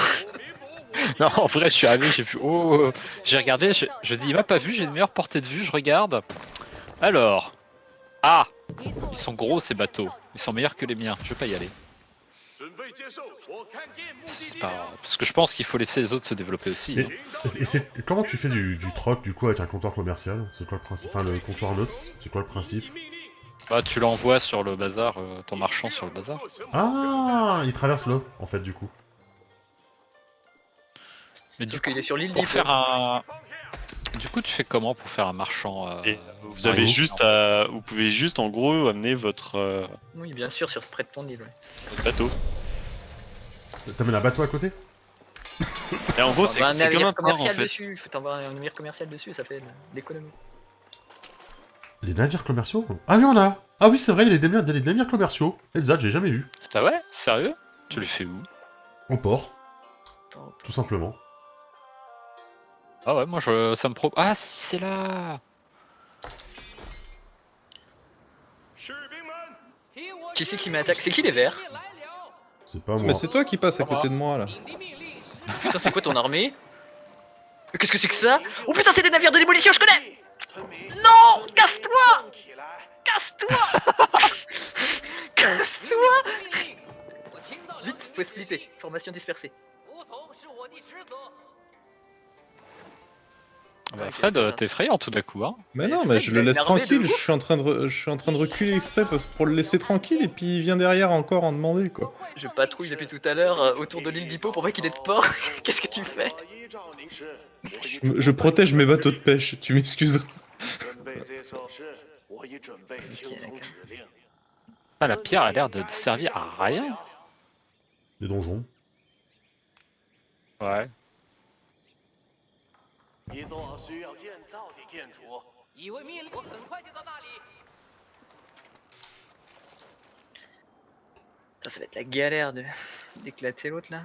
Non, en vrai, je suis arrivé, j'ai vu. Oh, j'ai regardé, je dis, il m'a pas vu, j'ai une meilleure portée de vue, je regarde. Alors. Ah, 一座 ils sont gros ces bateaux. Ils sont meilleurs que les miens, je vais pas y aller. 准备接受，我看见目的 C'est 地 pas... 了。 Parce que je pense qu'il faut laisser les autres se développer aussi. Et, hein. comment tu fais du troc, du coup, avec un comptoir commercial? C'est quoi le principe? Enfin, le comptoir neutre, c'est quoi le principe? 命令 Bah, tu l'envoies sur le bazar, ton marchand sur le bazar. 做什么？ Ah, il traverse l'eau, en fait, du coup. Mais du Sauf coup, qu'il est sur l'île pour d'Ypres. faire un. Du coup, tu fais comment pour faire un marchand Et vous Ouais. avez juste à, vous pouvez juste en gros amener votre Oui, bien sûr, sur près de ton île. Ouais. votre bateau. T'amènes un bateau à côté? Et en gros, T'envoies un c'est comme navire un port en commercial fait. dessus. Faut t'envoyer un navire commercial dessus, ça fait de l'économie. Les navires commerciaux? Ah, il y en a! Ah oui, c'est vrai, il y a des navires commerciaux. Exact, j'ai jamais vu. Ah ouais? Sérieux? Tu le fais où? En port. Tout simplement. Ah ouais, moi ça me pro. Ah si, c'est là! 士兵们， Qui c'est qui m'attaque? C'est qui les verts? C'est pas moi. Mais c'est toi qui passes à côté de moi là. Putain, c'est quoi ton armée? Qu'est-ce que c'est que ça? Oh putain, c'est des navires de démolition, je connais! 村民， Non! Casse-toi! 动起来！ Casse-toi! Casse-toi! Vite, faut splitter. Formation dispersée. Bah, Fred, t'es effrayant tout d'un coup, hein. Mais Mais non, Fred, mais je il le a laisse énervé de tranquille, ouf. je suis en train de reculer exprès pour le laisser tranquille, et puis il vient derrière encore en demander, quoi. Je patrouille depuis tout à l'heure autour de l'île d'Hippo pour pas qu'il ait de port. Qu'est-ce que tu fais? Je protège mes bateaux de pêche, tu m'excuseras. Ah, la pierre a l'air de servir à rien. Les donjons. Ouais. 一座需要建造的建筑，已为命令，我很快就到那里。 Ça va être la galère d'éclater l'autre là.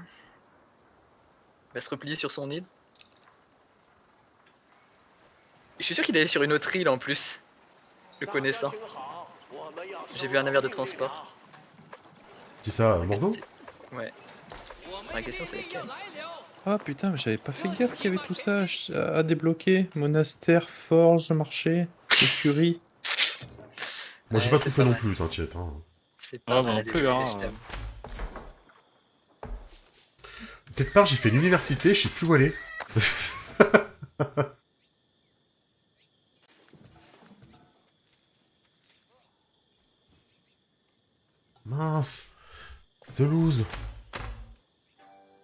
Il va se replier sur son île. Je suis sûr qu'il est sur une autre île en plus. Le connaissant. J'ai vu un navire de transport. C'est ça, Mordo? Ouais. La question c'est laquelle? Ah putain, mais j'avais pas fait gaffe qu'il y avait tout ça à débloquer. Monastère, forge, marché, écurie. Moi j'ai Ouais, pas tout c'est fait pas non mal. plus, t'inquiète. Hein. C'est Ah, pas moi mal non plus, hein. je t'avoue. Quelque part j'ai fait l'université, je sais plus où aller. Mince. C'est de loose.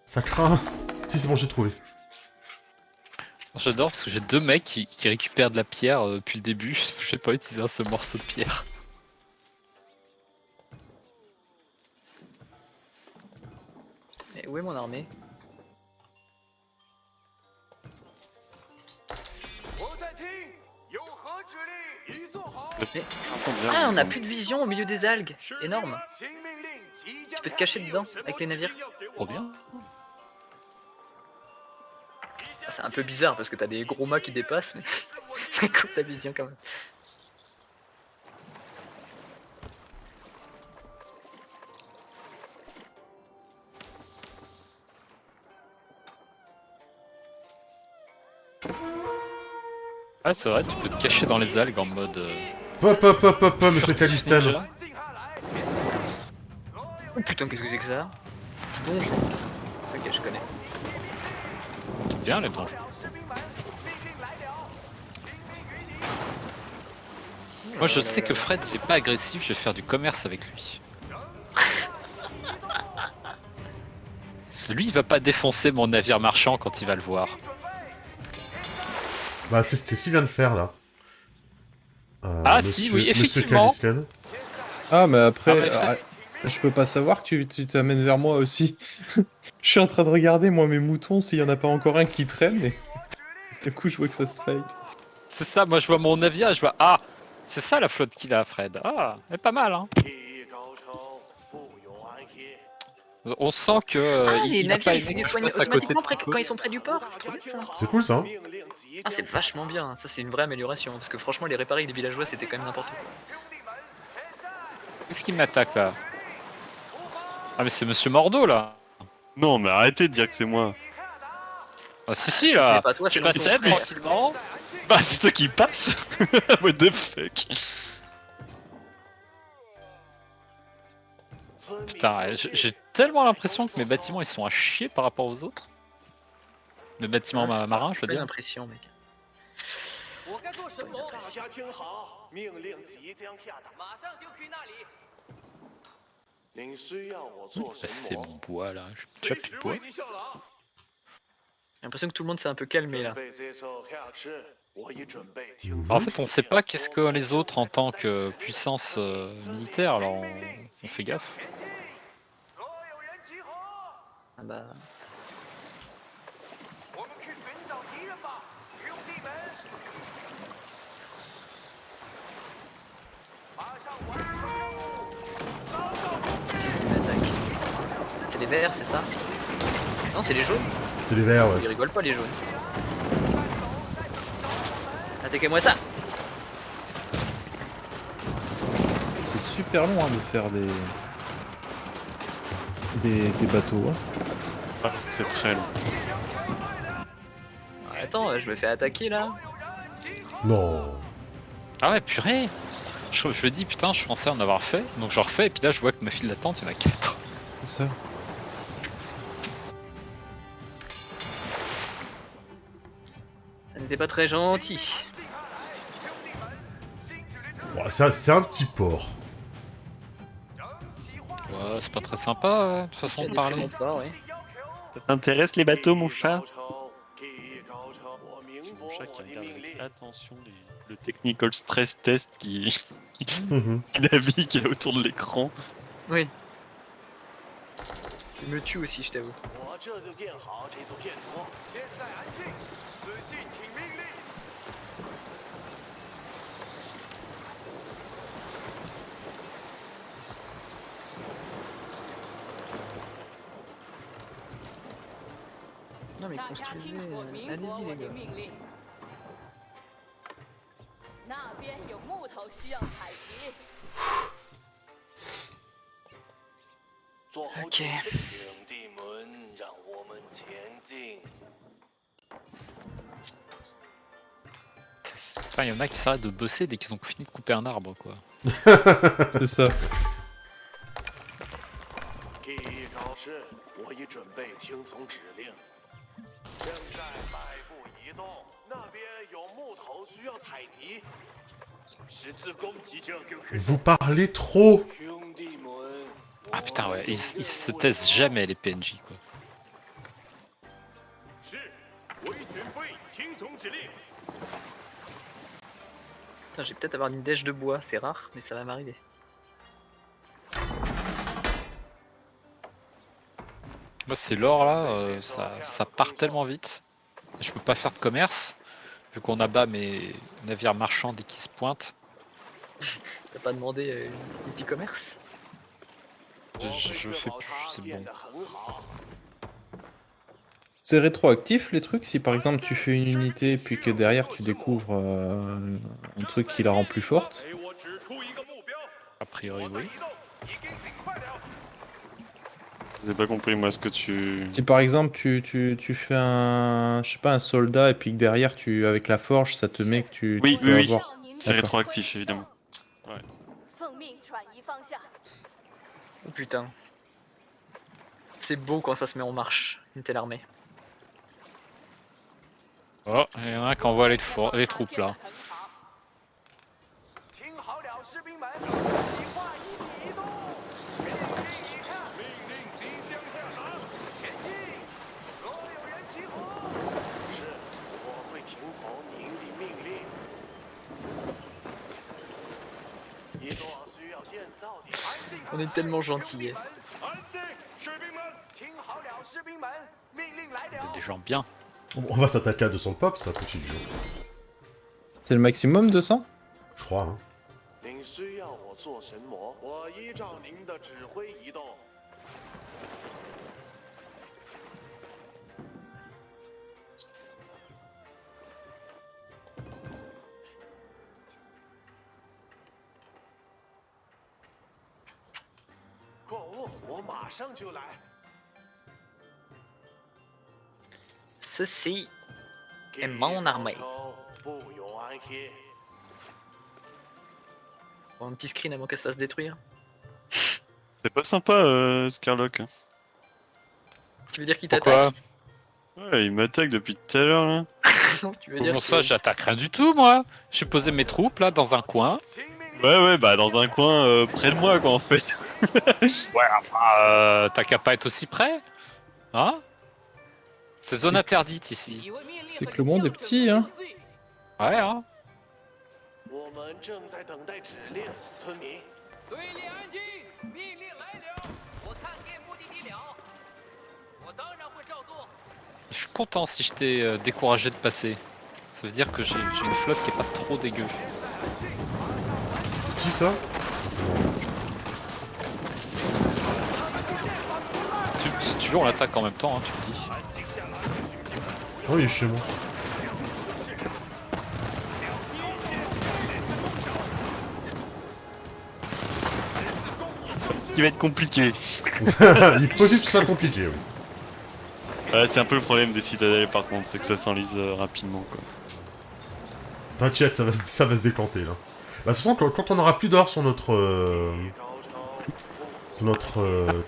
Ça craint. Si c'est bon, j'ai trouvé. J'adore parce que j'ai deux mecs qui récupèrent de la pierre depuis le début. Je sais pas utiliser ce morceau de pierre. Mais où est mon armée? Ah, on a plus de vision au milieu des algues. Énorme. Tu peux te cacher dedans avec les navires. Trop bien. C'est un peu bizarre parce que t'as des gros mâts qui dépassent, mais ça coupe ta vision quand même. Ah, c'est vrai, tu peux te cacher dans les algues en mode. Hop, hop, hop, hop, hop, monsieur Calistan. ninja. Oh putain, qu'est-ce que c'est que ça? Donjon. Ok, je connais. C'est bien les donjons. Moi je sais que Fred il est pas agressif, je vais faire du commerce avec lui. Lui il va pas défoncer mon navire marchand quand il va le voir. Bah c'est ce qu'il vient de faire là. Ah, si, oui, effectivement. Monsieur Calistan. Ah, mais après, Ah, je peux pas savoir que tu t'amènes vers moi aussi. Je suis en train de regarder, moi, mes moutons, s'il y en a pas encore un qui traîne, et du coup, je vois que ça se fight. C'est ça, moi je vois mon navire et je vois ah c'est ça la flotte qu'il a Fred. Ah, elle est pas mal hein. On sent que Ah, il les a pas navires ils aimé se que je nettoient passe à côté automatiquement de quand ils sont près du port. C'est trop bien ça. C'est cool ça. Hein. Ah, c'est vachement bien. Ça, c'est une vraie amélioration. Parce que franchement, les réparer avec des villageois, c'était quand même n'importe quoi. Qu'est-ce qui m'attaque là? Ah mais c'est Monsieur Mordo là. Non, mais arrêtez de dire que c'est moi. Ah si si C'est là. pas toi, Je c'est moi. passais tranquillement. Bah, c'est toi qui passe. What the fuck. Putain, j'ai tellement l'impression que mes bâtiments ils sont à chier par rapport aux autres. Les bâtiments marins, je veux J'ai dire. l'impression, mec. 我该做什么？大家听好，命令即将下达。马上就去那里。您需要我做 Bah, 什 c'est 么？ mon bois là. J'ai déjà plus de bois. 你效劳。 J'ai l'impression que tout le monde s'est un peu calmé là. 准备接受下旨，我已准备听。 Alors, en fait, on sait pas qu'est-ce que les autres en tant que puissance militaire, alors on fait gaffe. 所有人集合， Ah bah. 我们去寻找敌人吧，兄弟们！马上完成任务，遭到攻击。 Qu'est-ce qui m'attaque? C'est les verts, c'est ça? Non, c'est les jaunes. C'est les verts, Ils ouais. rigolent pas, les jaunes. Attaquez-moi ça! C'est super long hein, de faire des bateaux. Hein. Ah, c'est très long. Ah, attends, je me fais attaquer là. Non. Ah ouais, purée! Je me dis, putain, je pensais en avoir fait, donc j'en refais, et puis là, je vois que ma file d'attente, il y en a 4. C'est ça. C'était pas très gentil. Bon, c'est un petit port. Ouais, c'est pas très sympa, de toute façon de parler. Ouais. Ça t'intéresse les bateaux, mon chat? 技艺高超，我明 Mon 白 chat qui 我的 regarde 命 avec 令。 attention le technical stress test qui Mhm. navigue autour de l'écran. Oui. Il me tue aussi, je t'avoue. 我这就建好这座建筑。现在安静，仔细听命令。 Non mais 大家 construisez, 听我明白 allez-y 我 les 的 gars. 命令。那边有木头需要采集。做好 Ok. 准备，兄弟们，让我们前进。 Enfin, il y en a qui s'arrêtent de bosser dès qu'ils ont fini de couper un arbre, quoi. C'est ça. 技艺高深，我已准备听从指令。正在迈步移动，那边有木头需要采集。十字弓即将就开始。 Vous parlez trop. 兄弟们， Ah putain, ouais, ils se taisent jamais les PNJ, quoi. 是，为准备听从指令。 Putain, je vais peut-être avoir une dèche de bois, c'est rare, mais ça va m'arriver. Moi, c'est l'or là, ça part tellement vite. Je peux pas faire de commerce, vu qu'on abat mes navires marchands dès qu'ils se pointent. T'as pas demandé un petit commerce? Je fais plus, c'est bon. C'est rétroactif les trucs si par exemple tu fais une unité puis que derrière tu découvres un truc qui la rend plus forte. 给我指出一个目标。 A priori, 我的 oui. 移动已经尽快了。 J'ai pas compris moi ce que tu. Si par exemple tu fais un je sais pas un soldat et puis que derrière tu avec la forge ça te met que tu Oui, peux oui, oui. avoir. C'est D'accord. rétroactif évidemment. 奉命转移方向。 Oh putain. C'est beau quand ça se met en marche, une telle armée. Oh, il y en a qui envoient les troupes là. 听好了，士兵们，计划一比移动。命令已下，命令即将下达，前进！所有人集合。是，我会听从您的命令。一座需要建造的。安静！ On est tellement gentils. 安静，士兵们，听好了，士兵们，命令来了。 Des gens bien. On va s'attaquer à 200 pop, ça continue. C'est le maximum 200? Je crois, hein. 您需要我做神魔，我依照您的指挥移动。 购物，我马上就来。 Ceci 给 est mon armée. 不永安歇。 Bon, un petit screen avant qu'elle se fasse détruire. C'est pas sympa Scarlock. Tu veux dire qu'il Pourquoi? t'attaque? Ouais, il m'attaque depuis tout à l'heure là. Tu veux dire Comment que- ça, j'attaque rien du tout, moi? J'ai posé mes troupes là dans un coin. Ouais, bah dans un coin près de moi quoi en fait. Ouais, t'as qu'à pas être aussi près? Hein? C'est zone interdite ici. C'est que le monde est petit hein. Ouais, hein? 我们正在等待指令，村民。队列安静，命令来了，我看见目的地了，我当然会照做。 Je suis content si je t'ai découragé de passer. Ça veut dire que j'ai une flotte qui est pas trop dégueu. C'est qui ça? Si tu veux, on l'attaque en même temps, hein, tu me dis. Oh, il est chez moi. Qui va être compliqué. Il est possible que ce soit compliqué, oui. Ouais, c'est un peu le problème des citadelles par contre, c'est que ça s'enlise rapidement quoi. T'inquiète, ça va se décanter, là. Bah, de toute façon, quand on aura plus d'or sur notre...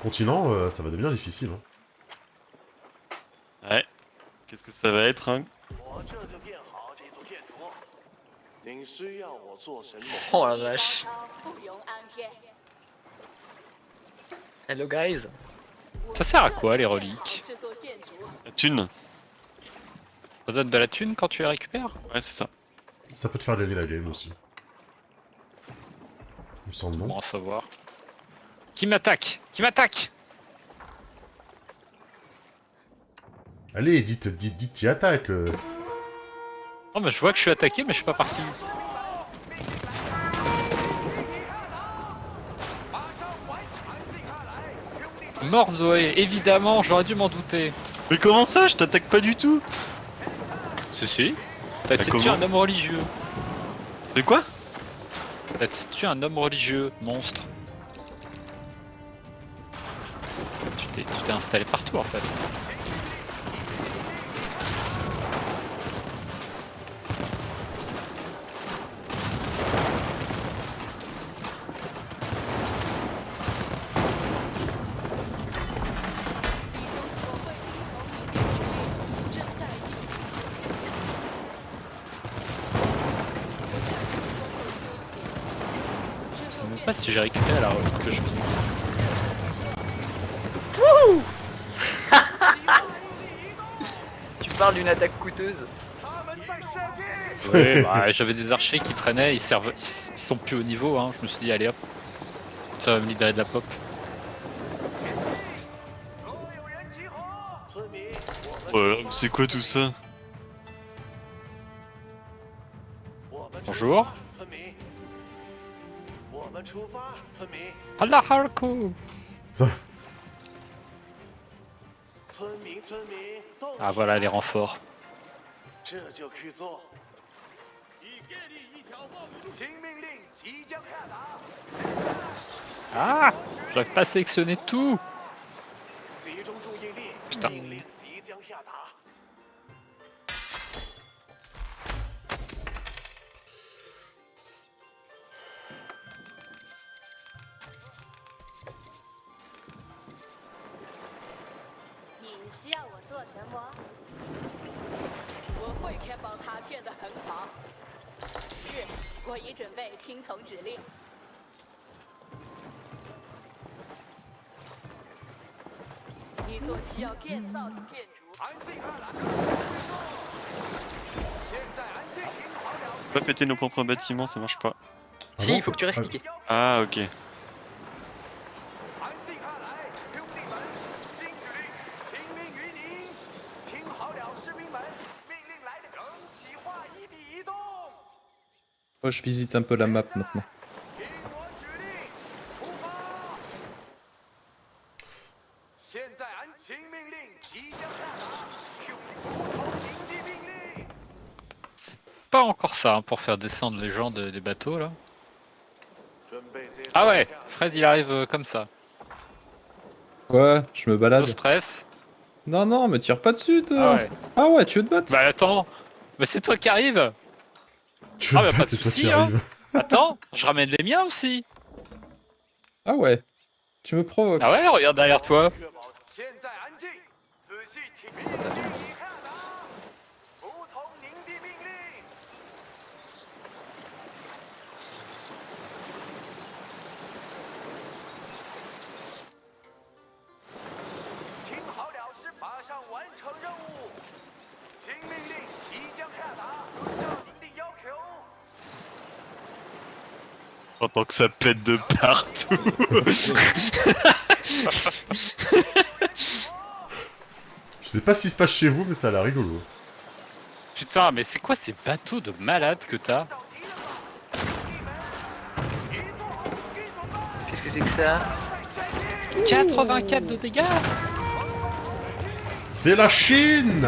continent, ça va devenir difficile. Hein. Ouais. Qu'est-ce que ça va être hein? 我这就建好这您需要我做什么？ Oh la vache. 不容安天。 Hello guys. Ça sert à quoi les reliques? 制作电烛， La thune. Ça donne de la thune quand tu les récupères? Ouais, c'est ça. Ça peut te faire gagner la game aussi. Il me semble non. Bon à savoir. Qui m'attaque? Qui m'attaque? Allez, dites, t'y attaques. Oh mais je vois que je suis attaqué mais je suis pas parti. Mort Zoé, évidemment, j'aurais dû m'en douter. Mais comment ça? Je t'attaque pas du tout. Si. T'as essayé de tuer comment un homme religieux. De quoi? T'as essayé de tuer un homme religieux, monstre. Tu t'es installé partout en fait. Je sais même pas si j'ai récupéré la relique que je veux. Tu parles d'une attaque coûteuse. Ouais, bah, j'avais des archers qui traînaient, ils sont plus au niveau, hein. Je me suis dit allez hop, ça va me libérer de la pop. 村民，我们 Oh là là, mais c'est quoi tout ça? 我们 Bonjour. 村民，我们出发，村民， Allah Harko. 村民，动 Ah voilà les renforts. 这就去做。 新命令即将下达。 Ah, j'arrive pas à sélectionner tout. 集中注意力， Putain. 命令即将下达。 你需要我做什么？我会确保它变得很好。是，我已准备听从指令。一座需要建造的建筑。安静下来。现在安静，听好了。 Pas péter nos propres bâtiments, ça marche pas. Ah Si, bon il faut que tu restes Ah, niqué. Ah, ok. 安静下来，兄弟们，新指令，听命于您。听好了，士兵们，命令来了，整齐划一地移动。 Moi, je visite un peu la map maintenant. 听我指令，出发。现在新命令即将下达，兄弟服从您的命令。 Pas encore ça hein, pour faire descendre les gens des bateaux là. 准备接受 Ah ouais, 下 Fred il arrive comme ça. Ouais, je me No balade. stress. Non, non, me tire pas dessus, toi. Ah ouais. Ah ouais, tu veux te battre? Bah attends, bah c'est toi qui arrive. Tu veux Ah, bah, pas, pas de c'est toi qui soucis, hein. arrives. Attends, je ramène les miens aussi. Ah ouais. Tu me provoques. Ah ouais, regarde derrière toi. 确保现在安静，仔细听命令已下达，服从您的命令。听好了，是马上完成任务。新命令即将下达，遵照您的要求。 Pendant que ça pète de partout. Je sais pas ce qui se passe chez vous, mais ça a l'air rigolo. Putain, mais c'est quoi ces bateaux de malades que t'as? 到敌人了，兄弟们，移动好武器准备， Qu'est-ce que c'est que ça? 在前进。 84 de dégâts. C'est la Chine.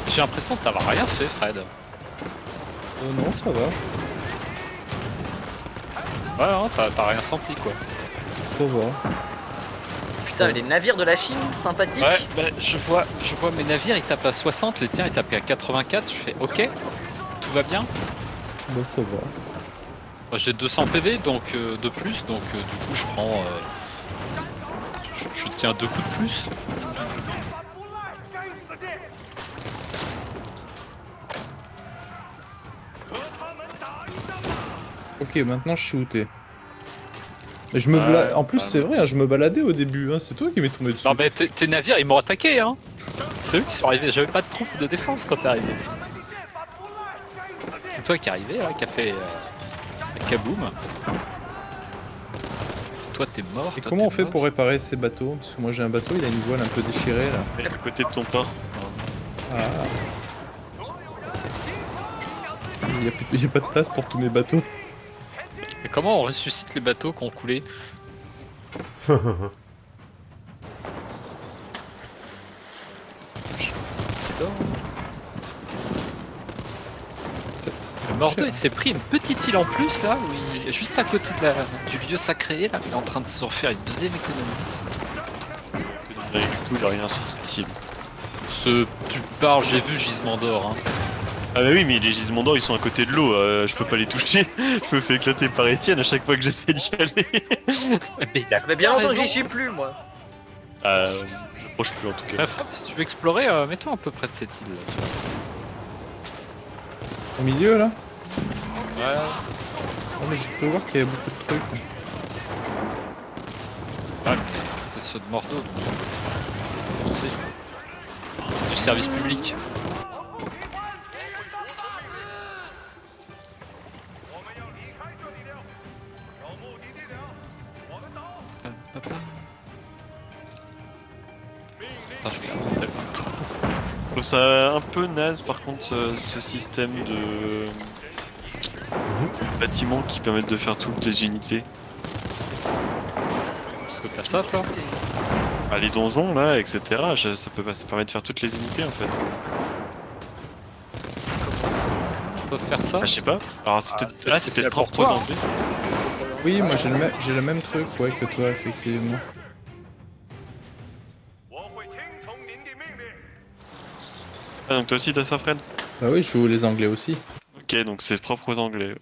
J'ai l'impression de t'avoir rien fait, Fred. Non, ça va. Ouais, non, t'as rien senti quoi. Ça va. Putain, les navires de la Chine, sympathiques. Ouais, bah je vois mes navires ils tapent à 60, les tiens ils tapent à 84, je fais ok, tout va bien. Bon, ça va. J'ai 200 PV donc de plus, donc du coup je prends. Je tiens 2 coups de plus. 法不赖，该死的！和他们打一仗吧！ Ok, maintenant je suis où t'es. Je me Ouais, En plus, bah, c'est vrai, hein, je me baladais au début, hein, c'est toi qui m'es tombé dessus. Non mais tes navires ils m'ont attaqué hein. C'est eux qui sont arrivés, j'avais pas de troupes de défense quand t'es arrivé. 他们的剑法不赖，该死的！ C'est toi qui est arrivé là, qui a fait kaboom. Toi t'es mort. Et toi, comment t'es on fait mort. pour réparer ces bateaux? Parce que moi j'ai un bateau, il a une voile un peu déchirée là. Et à côté de ton port. Ah. Il y a pas de place pour tous mes bateaux. Mais comment on ressuscite les bateaux qui ont coulé? Le Mordo il s'est pris une petite île en plus là, où il est juste à côté du vieux sacré là, il est en train de se refaire une deuxième économie. Que du tout, il a rien sur Steam. Tu parles, j'ai vu gisement d'or hein. Ah bah oui, mais les gisements d'or ils sont à côté de l'eau, je peux pas les toucher. Je me fais éclater par Etienne à chaque fois que j'essaie d'y aller. Mais Ça fait bien longtemps que j'y suis plus, moi. Je proche plus en tout cas. Fred, si tu veux explorer, mets-toi un peu près de cette île là, tu vois. Au milieu là? Ouais. Ah mais j'ai cru voir qu'il y avait beaucoup de trucs. Ouais, mais c'est ceux de Mordo, donc foncez. C'est du service public. 我们要离开这里了，有目的地了，我们走。 Attends, je vais remonter le truc. Je trouve ça un peu naze par contre ce système de bâtiments qui permettent de faire toutes les unités. Parce que t'as ça toi? Ah, les donjons là, etc. Ça permet de faire toutes les unités en fait. On peut faire ça? Ah, je sais pas. Alors c'est peut-être c'est c'est peut-être pour propre aux toi, hein. Anglais. Oui, moi j'ai le même truc ouais, que toi effectivement. 我会听从您的命令。 Ah donc toi aussi t'as ça Fred? Bah oui, je joue les anglais aussi. Ok donc c'est propre aux Anglais.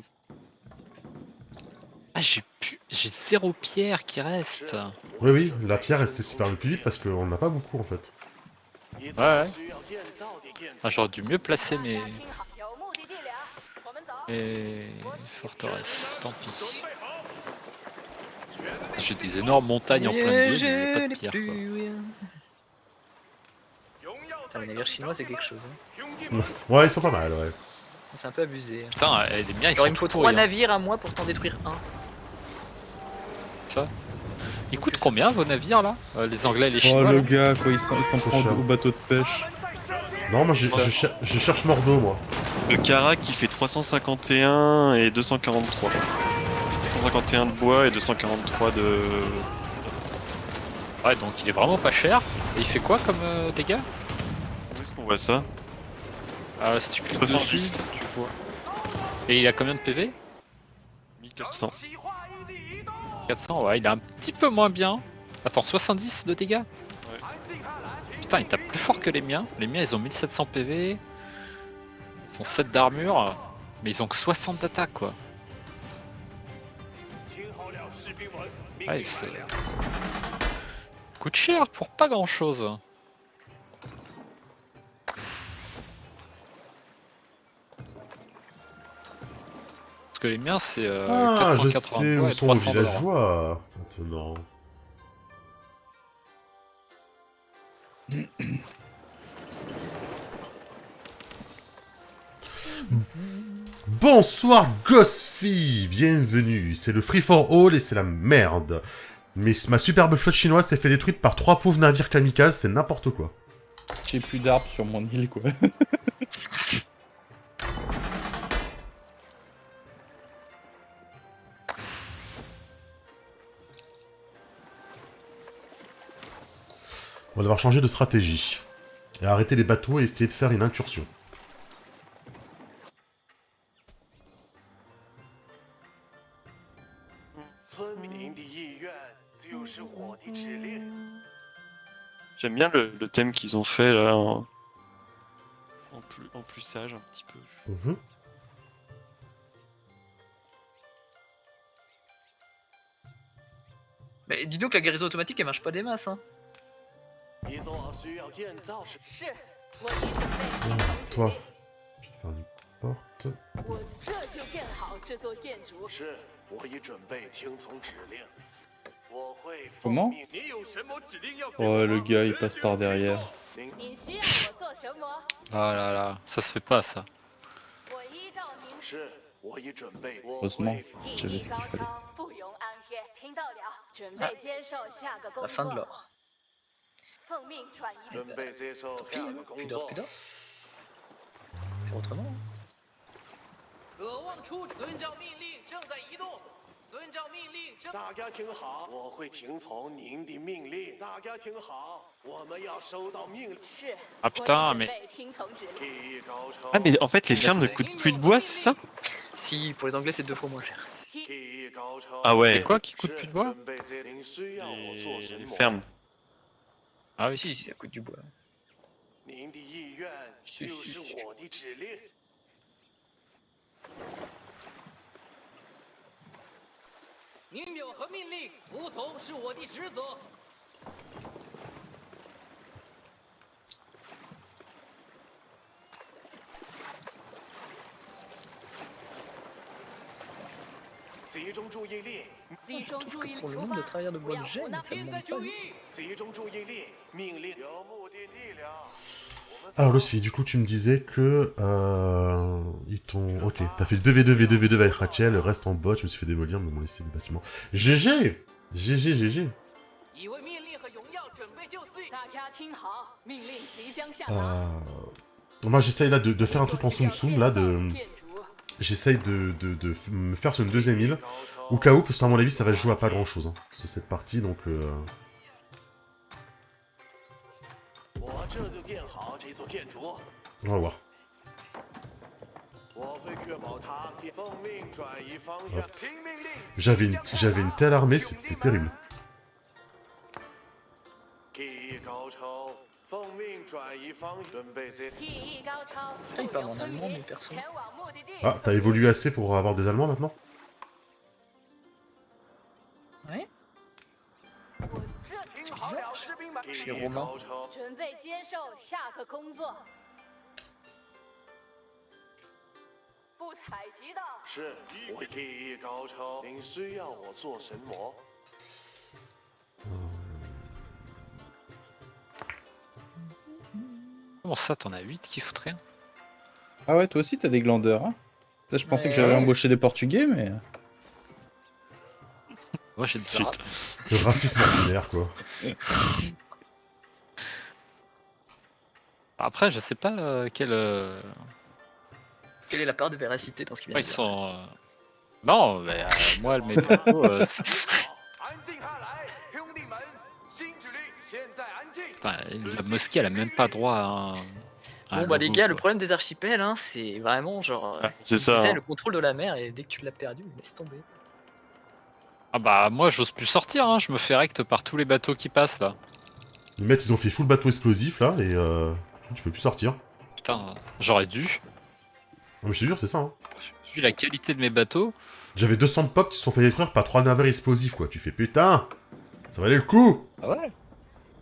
Ah j'ai 0 pierre qui reste. Oui, oui, la pierre, c'est ce qui permet le plus vite parce qu'on n'a pas beaucoup en fait. Ouais. Ah, j'aurais dû mieux placer mes 听好，有目的地了，我们走。 forteresses. Tant pis. J'ai des énormes montagnes en plein milieu, mais y a pas de pierre quoi. 荣耀 Putain, les navires chinois, c'est quelque chose. Hein. 兄弟们， Ouais, ils sont pas mal, ouais. C'est un peu abusé. Hein. Putain, les miens ils Alors, sont il me faut tout 3 pourris, hein. navires à moi pour t'en détruire un. Ils coûtent combien vos navires là? Les anglais et les Oh chinois le là? gars quoi, il s'en prend cher. au bateau de pêche. Non, moi je cherche Mordo, moi. Le Karak qui fait 351 et 243. 251 de bois et 243 de... Ouais, donc il est vraiment pas cher. Et il fait quoi comme dégâts? Où est-ce qu'on voit ça? Si tu cliques 70. dessus, tu vois. Et il a combien de PV? 1400. 企划异地移动， 400, ouais, il est un petit peu moins bien. Attends, 70 de dégâts? 安静下来， Putain, il tape plus fort que les miens. Les miens, ils ont 1700 PV. Ils ont 7 d'armure. Mais ils ont que 60 d'attaque, quoi. 听好了，士兵们，命 Ouais, 令 c'est... 来了。 Coûte cher pour pas grand chose. Parce que les miens, c'est Ah, je 480 sais bois où et sont les 300 d'or. villageois maintenant. Bonsoir Ghostfy, bienvenue. C'est le Free for All et c'est la merde. Mais ma superbe flotte chinoise s'est fait détruite par 3 pauvres navires kamikazes, c'est n'importe quoi. J'ai plus d'arbres sur mon île quoi. On va devoir changer de stratégie. Et arrêter les bateaux et essayer de faire une incursion. J'aime bien le thème qu'ils ont fait là en plus sage un petit peu. Mhm. Mais dis donc, la guérison automatique elle marche pas des masses, hein. 一座需要建造时，是，我已准备听从指 Toi. 令。 Je vais faire une porte. 我这就建好这座建筑。是我已准备听从指令。我会 Comment 奉命你有什么指令要给 Oh, 我 le 吗 gars, il passe par derrière. 您你需要我做什么？ Ah là là, ça se fait pas ça. 我依照您。是我已准备。 Heureusement. 技 J'avais 艺 ce 高 qu'il fallait. 超，不容安歇。听到了，准备接受下个工 La fin de 作。 l'or. 奉命转移。准备接受下个工 Plus 作 d'or,。plus d'or. Faire autrement. hein. 渴望出遵照命令，正在移动。遵照命令，正。大家听好，我会听从您的命令。大家听好，我们要收到命令。是。 Ah 我 putain, 已准 mais 备听从指令。技艺高超。 Ah, mais en fait, les fermes ne coûtent plus de bois, c'est ça? Si, pour les anglais c'est 2 fois moins cher. 技艺高超。 Ah ouais. c'est quoi qui coûte plus de bois? 准备接您需要我做什 Les 么？ fermes. Ah oui, Si, si, ça coûte du bois. 您的意愿就是我的指令。您有何命令，服从是我的职责。集中注意力，集中注意力 Pour le 出 nombre de 发， travailleurs de 不 bois 要 que 胡 j'ai, 闹。 ça me 现在 demande 注 pas. 意，集中注意力，命令有目的地了。我们 Alors, Lucifer, du coup, tu me disais que. Ils t'ont. Ok, t'as fait 2v2, V2, V2 avec Rachel, le reste en bot, je me suis fait démolir, mais m'ont laissé le bâtiment. GG GG, GG 以为命令和荣耀准备就绪。大家听好，命令即将下达。 Moi, j'essaye là de faire un truc en Soum Soum, là, de. 建筑 J'essaye de me faire sur une deuxième île, au cas où, parce qu'à mon avis, ça va se jouer à pas grand chose, hein, sur cette partie, donc. 我这就建好这座建筑， On va voir. 我会确保它奉命转移方向。听命令。 J'avais une telle armée, c'est terrible. 技艺高超，奉命转移方向，准备接。技艺高超， Ah, il 不 parle 容 en 分 allemand, 离 mais personne. 前往目的地。 Ah, t'as évolué assez pour avoir des Allemands maintenant? Ouais. 我这听好了，士兵们。技艺高超，准备接受下个工作。不采集到，是我技艺高超。您需要我做什么？ comment ça, t'en as 8 qui foutent rien? Ah ouais, toi aussi, t'as des glandeurs, hein? Ça, je pensais que Ouais. j'avais embauché des Portugais, mais... Moi j'ai des Suite. arabes. Le racisme ordinaire, quoi. Après, je sais pas quel. Quelle est la part de véracité dans ce qu'il vient Ouais, de ils dire? sont. Non, mais moi, mes persos, 安静下来，兄弟们，新指令，现在安静。 putain, la mosquée, elle a même pas droit à un. à un Bon bah les logo, gars, le quoi. problème des archipels, hein, c'est vraiment genre... Ah, c'est tu ça. sais, hein. le contrôle de la mer, et dès que tu l'as perdu, laisse tomber. Ah bah, moi, j'ose plus sortir, hein. Je me fais recte par tous les bateaux qui passent là. Les mecs, ils ont fait full bateau explosif, là, et tu peux plus sortir. Putain, j'aurais dû. Non, mais je te jure, c'est ça, hein. Vu la qualité de mes bateaux. J'avais 200 pop qui se sont fait détruire par 3 navires explosifs, quoi. Tu fais putain, ça valait le coup. Ah ouais?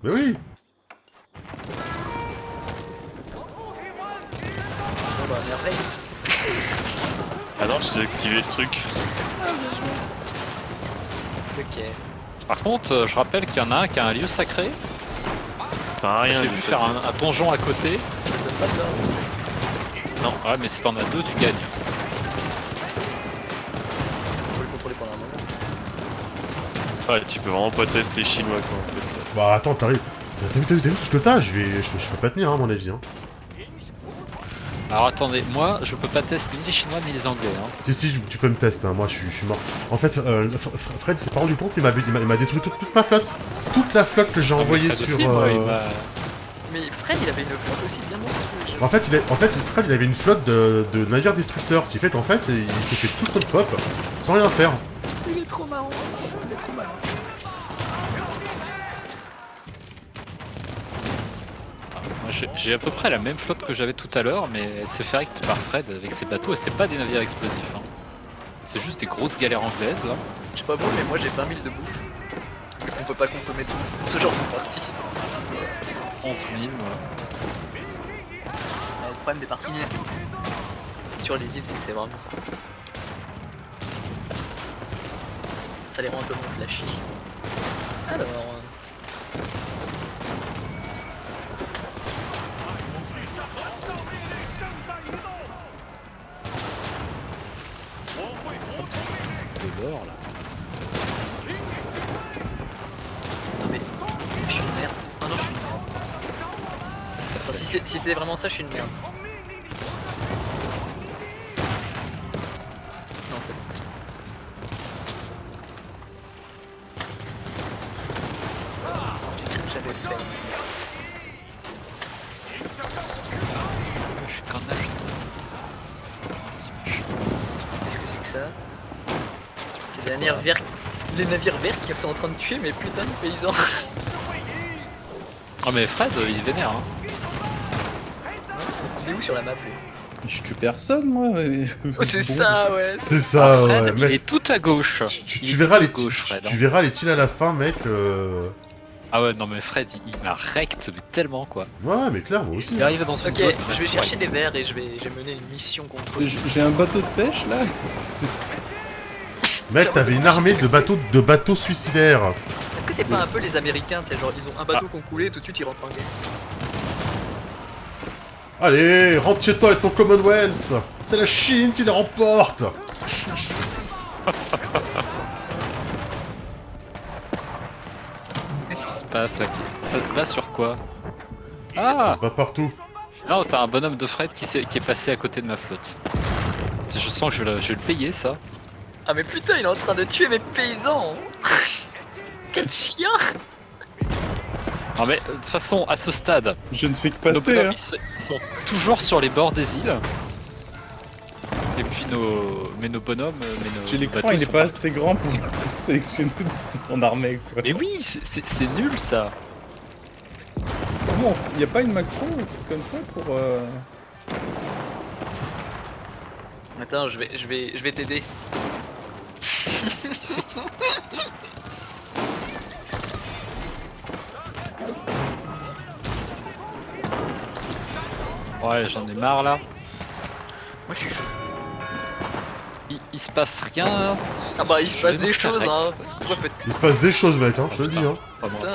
Mais oui. Bon bah merveille. Ah non, j'ai activé le truc. Ok. Par contre, je rappelle qu'il y en a un qui a un lieu sacré. Ça sert à rien J'ai de vu ça. faire un donjon à côté. Ça donne pas d'or. Non, ouais, mais si t'en as deux, tu gagnes. Faut le contrôler pendant un moment. Ouais, tu peux vraiment pas tester les Chinois quoi en fait. Bah attends, t'arrives. T'as vu tout ce que t'as? Je peux pas tenir, hein, à mon avis, hein. Alors attendez, moi, je peux pas tester ni les Chinois ni les Anglais. Hein. Si, tu peux me tester, hein. Moi je suis mort. En fait, Fred s'est pas rendu compte, il m'a détruit toute ma flotte. Toute la flotte que j'ai envoyée Fred sur... aussi, moi, il m'a- Mais Fred, il avait une flotte aussi bien monstrueuse. En fait, Fred, il avait une flotte de navires destructeurs, ce qui fait qu'en fait, il s'est fait toute notre pop sans rien faire. Il est trop marrant. Il est trop marrant. Moi, j'ai à peu près la même flotte que j'avais tout à l'heure, mais elle s'est fait recte par Fred avec ses bateaux, et c'était pas des navires explosifs. Hein. C'est juste des grosses galères anglaises là. Je sais pas vous, mais moi j'ai 20 000 de bouffe. peut pas consommer ce genre de partie. 11 000, Le problème des parties sur les îles, c'est que c'est vraiment ça. Ça les rend un peu moins flashy. Alors... de l'or là. Non mais... Je suis une merde. Ah non, je suis une merde. Enfin, si c'est vraiment ça, je suis une merde. Non, c'est bon. J'ai cru que j'avais fait. Je suis qu'un âge. Qu'est-ce que c'est que ça? C'est les navires verts. Les navires verts qui sont en train de tuer mes putains de paysans. Ah mais Fred, il est vénère hein. Il est où sur la map lui? Je tue personne, moi. Oh, c'est bon. ça, ouais. C'est ça, Fred, ouais. il Mec, est tout à gauche. tu verras les gauche, Fred. tu verras les tills à la fin, mec. Ah ouais, non mais Fred, il m'a recte mais tellement quoi. Ouais, mais clair, moi aussi. Il est arrivé dans une Ok, zone, je vais chercher des verres et je vais mener une mission contre eux. J'ai un bateau de pêche là. Mec, t'avais une armée de bateaux suicidaires. Est-ce que c'est pas un peu les Américains, t'sais, genre ils ont un bateau qu'on coulé et tout de suite ils rentrent en guerre? Allez, rentre chez toi avec ton Commonwealth. C'est la Chine qui les remporte. Qu'est-ce qui se passe là? Ça se base sur quoi? Ah! Pas partout. Non, t'as un bonhomme de Fred qui est passé à côté de ma flotte. Je sens que je vais le payer ça. Ah mais putain, il est en train de tuer mes paysans. Quel chien. Non mais de toute façon, à ce stade, Je ne fais que nos passer. bonhommes Hein. ils sont toujours sur les bords des îles. Et puis nos bonhommes, J'ai nos l'écran, bateaux, il ils est sont pas assez grand pour sélectionner toute mon armée quoi. Mais oui, c'est nul ça. Comment il y a pas une macro ou un truc comme ça pour Attends, je vais t'aider. Ouais, j'en ai marre là. Moi je suis chaud. Il se passe rien. Ah bah il se Je passe vais des me choses faire hein. recte, parce que Toi, je- peut-être. Il se passe des choses, mec, hein, je te le dis. Hein. Pas moi. Putain,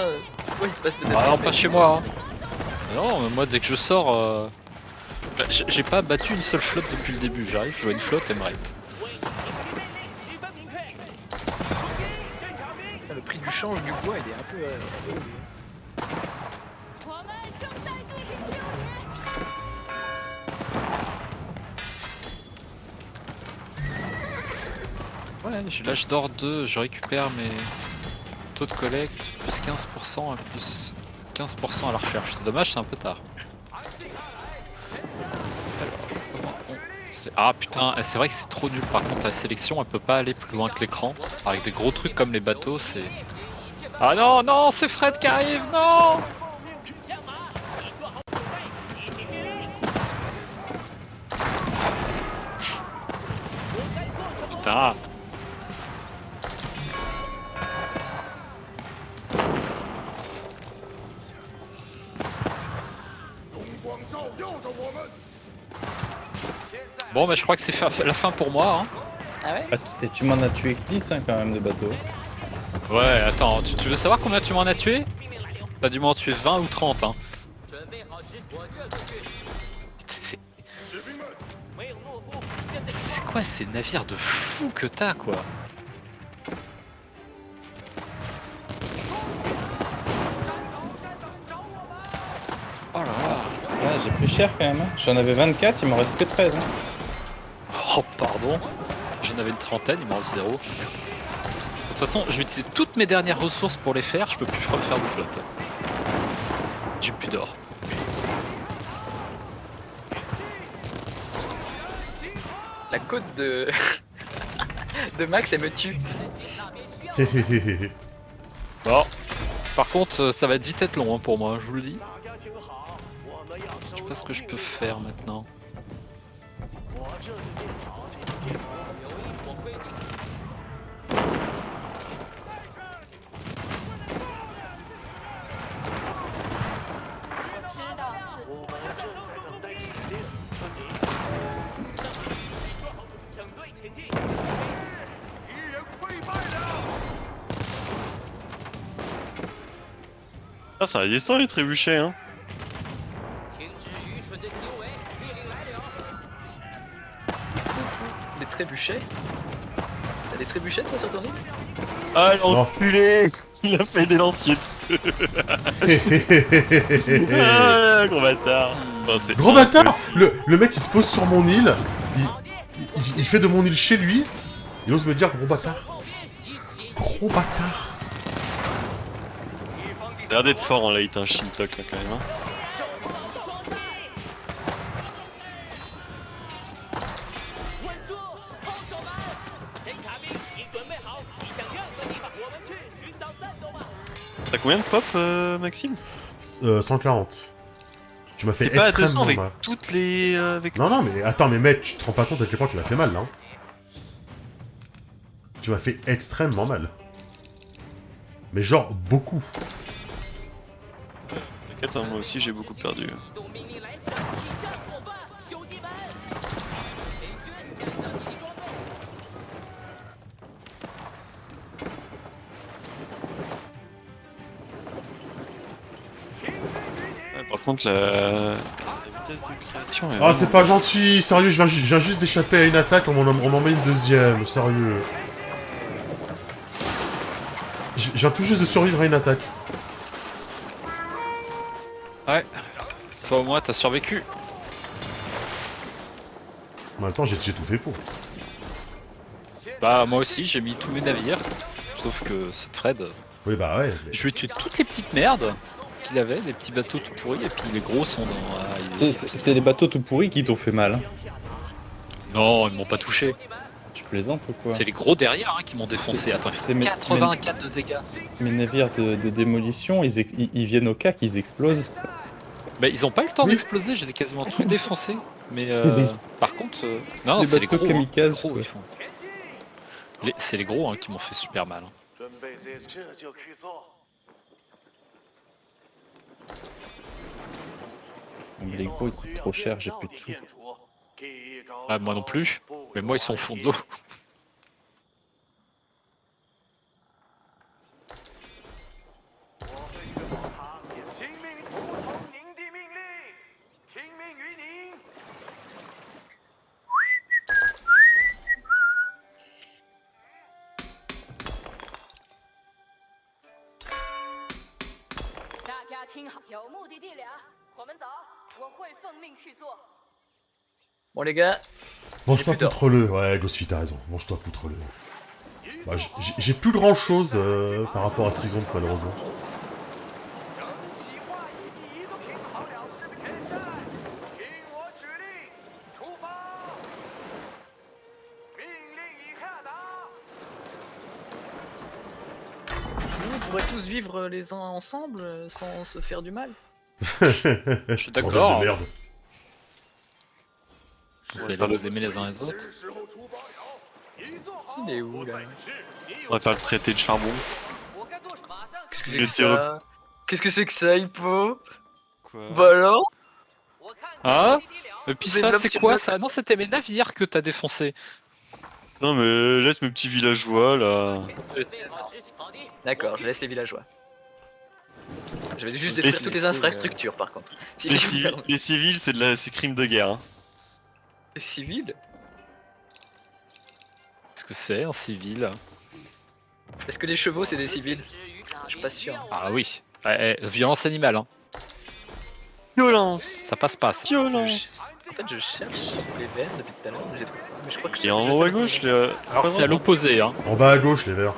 toi il se passe peut-être. Ah non, pas chez moi. Hein. Non, mais moi dès que je sors, j'ai pas battu une seule flotte depuis le début. J'arrive, je vois une flotte et me rate. Putain, le prix du change du bois il est un peu. 我们正在进行救援。 Ouais, j'ai l'âge d'or 2, je récupère mes taux de collecte, plus 15% et plus 15% à la recherche. C'est dommage, c'est un peu tard. Alors, comment Ah putain, c'est vrai que c'est trop nul. Par contre, la sélection, elle peut pas aller plus loin que l'écran. Avec des gros trucs comme les bateaux, c'est... Ah non, non, c'est Fred qui arrive, non! Putain! Bon, bah je crois que c'est la fin pour moi. Hein. Ah ouais? Ah, et tu m'en as tué que 10 hein, quand même de bateaux. Ouais, attends, tu veux savoir combien tu m'en as tué? T'as dû m'en tuer 20 ou 30. Hein. C'est quoi ces navires de fou que t'as, quoi? Oh là là! Ouais, j'ai pris cher quand même. Hein. J'en avais 24, il m'en reste que 13. Hein. Oh pardon, j'en avais une trentaine, il m'en reste 0. De toute façon, je vais utiliser toutes mes dernières ressources pour les faire, je peux plus refaire de flotte. J'ai plus d'or. La côte de. de Max elle me tue. Bon, par contre, ça va vite être long hein, pour moi, je vous le dis. 大家听好，我们要 Je 收 sais pas ce que je peux faire maintenant. 我这是电脑，这个电脑。敌人溃败了。 Ah, ça résistant les trébuchets, hein. Des trébuchets. T'as des trébuchets toi sur ton île? Ah, l'enculé. Il a fait des lanciers de feu. Ah, gros bâtard. Enfin, c'est Gros bâtard impossible. le mec il se pose sur mon île, il fait de mon île chez lui, il ose me dire gros bâtard. Gros bâtard. T'as l'air d'être fort en late, hein, Shintok, là, quand même. Hein. T'as combien de pop, Maxime? 140. Tu m'as fait T'es pas à 200 extrêmement avec mal. toutes les... avec... Non, non, mais attends, mais mec, tu te rends pas compte à quel point tu m'as fait mal, là. Hein. Tu m'as fait extrêmement mal. Mais genre, beaucoup. T'inquiète, hein, moi aussi j'ai beaucoup perdu. Ouais, par contre, la vitesse de création est Ah, vraiment c'est pas basse. gentil, sérieux, je viens juste d'échapper à une attaque, on m'en met une deuxième, sérieux. Je viens tout juste de survivre à une attaque. Ouais. Toi au moins t'as survécu. En même temps, j'ai tout fait pour. Bah moi aussi j'ai mis tous mes navires. Sauf que ce trade, Oui, bah ouais. mais- je lui ai tué toutes les petites merdes qu'il avait, les petits bateaux tout pourris, et puis les gros sont dans... C'est les bateaux tout pourris qui t'ont fait mal. Hein. Non, ils m'ont pas touché. Tu plaisantes ou quoi? C'est les gros derrière hein, qui m'ont défoncé. C'est- Attends, c'est j'ai mes- 84 de dégâts. Mes navires de démolition, ils viennent au cac, ils explosent. Bah ils ont pas eu le temps Oui. d'exploser, je les ai quasiment tous défoncés. Mais des- par contre, non, des c'est les bateaux gros. kamikazes, Les gros, quoi. ils font. C'est les gros hein, qui m'ont fait super mal. Hein. 准备这就去做。 Mais les gros ils coûtent trop cher, j'ai plus de sous. Ah, moi non plus, mais moi ils sont au fond de l'eau. 请命服从您的命令，听命于您。 大家听好，有目的地了，我们走，我会奉命去做。 Bon les gars, Mange-toi plus d'or. poutre-le. Ouais, Ghostfit, t'as raison. Mange-toi poutre-le. Bah, j'ai plus grand chose par rapport à ce qu'ils ont, malheureusement. 整齐划一，都听好了，士兵们，听我指令，出发！命令已下达。 sinon on pourrait tous vivre les uns ensemble sans se faire du mal. Je suis Bordel d'accord. de merde. Vous allez vous aimer les uns les autres. 是时候出发了，你做好。 Il est où là? On va faire le traité de charbon. 我该做什么？马上 Qu'est-ce que Il c'est que était ça? Qu'est-ce que c'est que ça, Hippo? Quoi? Bah alors? 我看 Ah 目的地了。 Et puis Des ça, blocs c'est sur quoi blocs. ça? Non, c'était mes navires que t'as défoncé. Non mais laisse mes petits villageois là. 准备好执行。好的。 D'accord, je laisse les villageois. Je vais juste Et détruire c'est- toutes les infrastructures par contre. Si Les, je me permets. les civils c'est crime de guerre. Hein. Les civils? Qu'est-ce que c'est, un civil? Est-ce que les chevaux c'est des civils? Je suis pas sûr. Ah oui. Violence animale, hein. Violence. Ça passe pas. Ça. Violence. En fait, je cherche les verts depuis tout à l'heure, mais je les trouve pas. Mais je crois que Et en haut à gauche, les... Alors c'est à l'opposé, hein. En bas à gauche, les verts.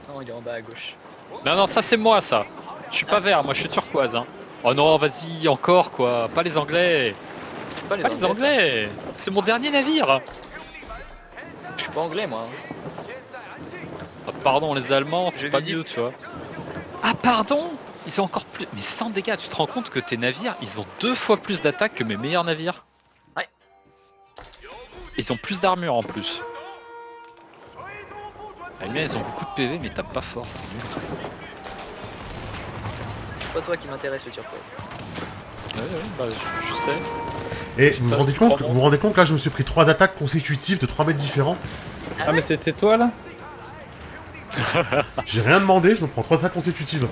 Non, il est en bas à gauche. Non, non, ça c'est moi, ça. Je suis pas vert, moi je suis turquoise, hein. Oh non, vas-y, encore quoi. Pas les Anglais. C'est pas les Pas les Anglais. Anglais. C'est mon dernier navire. ça. Je suis pas anglais moi. Hein. 现在安静。 Ah, pardon, les Allemands, Je c'est pas visite. mieux, tu vois. Ah, pardon. Ils ont encore plus. Mais sans dégâts, tu te rends compte que tes navires, ils ont 2 fois plus d'attaque que mes meilleurs navires. Ouais. Ils ont plus d'armure en plus. 水都不准 Les miens, ils ont beaucoup de PV, mais tapent pas fort, c'est nul. C'est pas toi qui m'intéresse le turquoise. Bah, je sais. Et Je vous sais vous pas rendez si tu compte, crois, vous vous rendez compte que là je me suis pris 3 attaques consécutives de 3 mètres différents. Ah, mais c'était toi là? J'ai rien demandé, je me prends 3 attaques consécutives.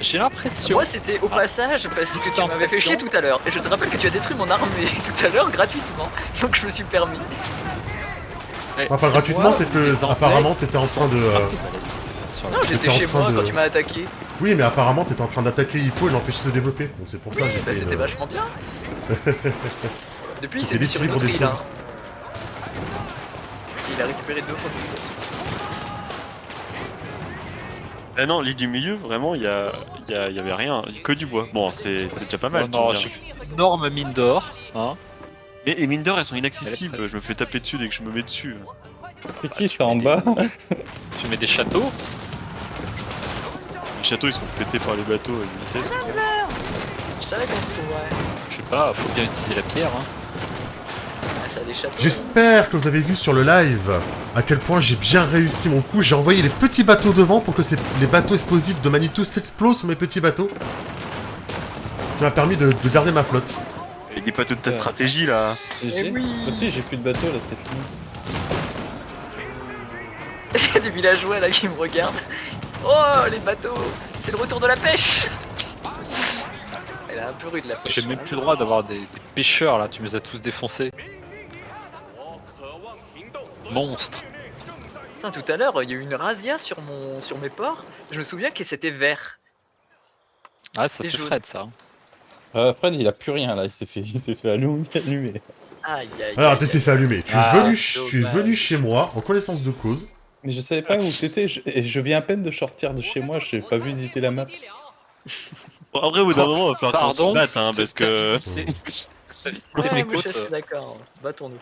J'ai l'impression. Moi c'était au passage parce que tu m'avais fait chier tout à l'heure. Et je te rappelle que tu as détruit mon armée tout à l'heure gratuitement. Donc je me suis permis. Enfin, pas gratuitement, c'est que apparemment t'étais en train de... Non, j'étais T'étais en chez train moi de- quand tu m'as attaqué. Oui, mais apparemment t'étais en train d'attaquer Hippo et de l'empêcher de se développer. Donc c'est pour ça que j'ai Bah, fait... c'était vachement bien. Depuis il s'est C'était mis sur une l'équilibre autre des île. choses. Hein. Il a récupéré 2 fois plus. Ah non, l'île du milieu, vraiment, y avait rien, que du bois. Bon, c'est déjà pas mal. Oh tu me non, diras. j'ai fait une énorme mine d'or. Hein. Mais les mines d'or, elles sont inaccessibles. Elle est Je me fais taper dessus dès que je me mets dessus. C'est Bah, qui tu ça en mets bas? Tu mets des châteaux. Les châteaux, ils sont pétés par les bateaux à une vitesse. Je savais qu'on se trouverait. Je sais pas, faut bien utiliser la pierre. Hein. Ah, ça a des châteaux. J'espère que vous avez vu sur le live à quel point j'ai bien réussi mon coup. J'ai envoyé les petits bateaux devant pour que les bateaux explosifs de Manitou s'explosent sur mes petits bateaux. Ça m'a permis de garder ma flotte. Et dis pas toute ta stratégie là. GG. oui. Moi aussi, j'ai plus de bateau là, c'est fini. Il y a des villageois là qui me regardent. Oh les bateaux. C'est le retour de la pêche. Elle a un peu rude la pêche. J'ai même plus le droit d'avoir des pêcheurs là, tu me les as tous défoncés. Monstre. Putain, tout à l'heure, il y a eu une razzia sur mes ports. Je me souviens que c'était vert. Ah, ça C'est c'est jaune. Fred ça. Fred, il a plus rien là, il s'est fait allumer. Aïe aïe. Alors, aïe, t'es aïe. fait allumer. Tu es Ah, venu chez moi en connaissance de cause. Mais je savais pas où t'étais, et je viens à peine de sortir de chez moi, je n'ai pas vu visiter la map. Bon, après, au bout d'un moment, il va falloir qu'on se Pardon. batte, hein, parce que. C'était Ouais, mes moi, je côtes. suis d'accord. Battons-nous.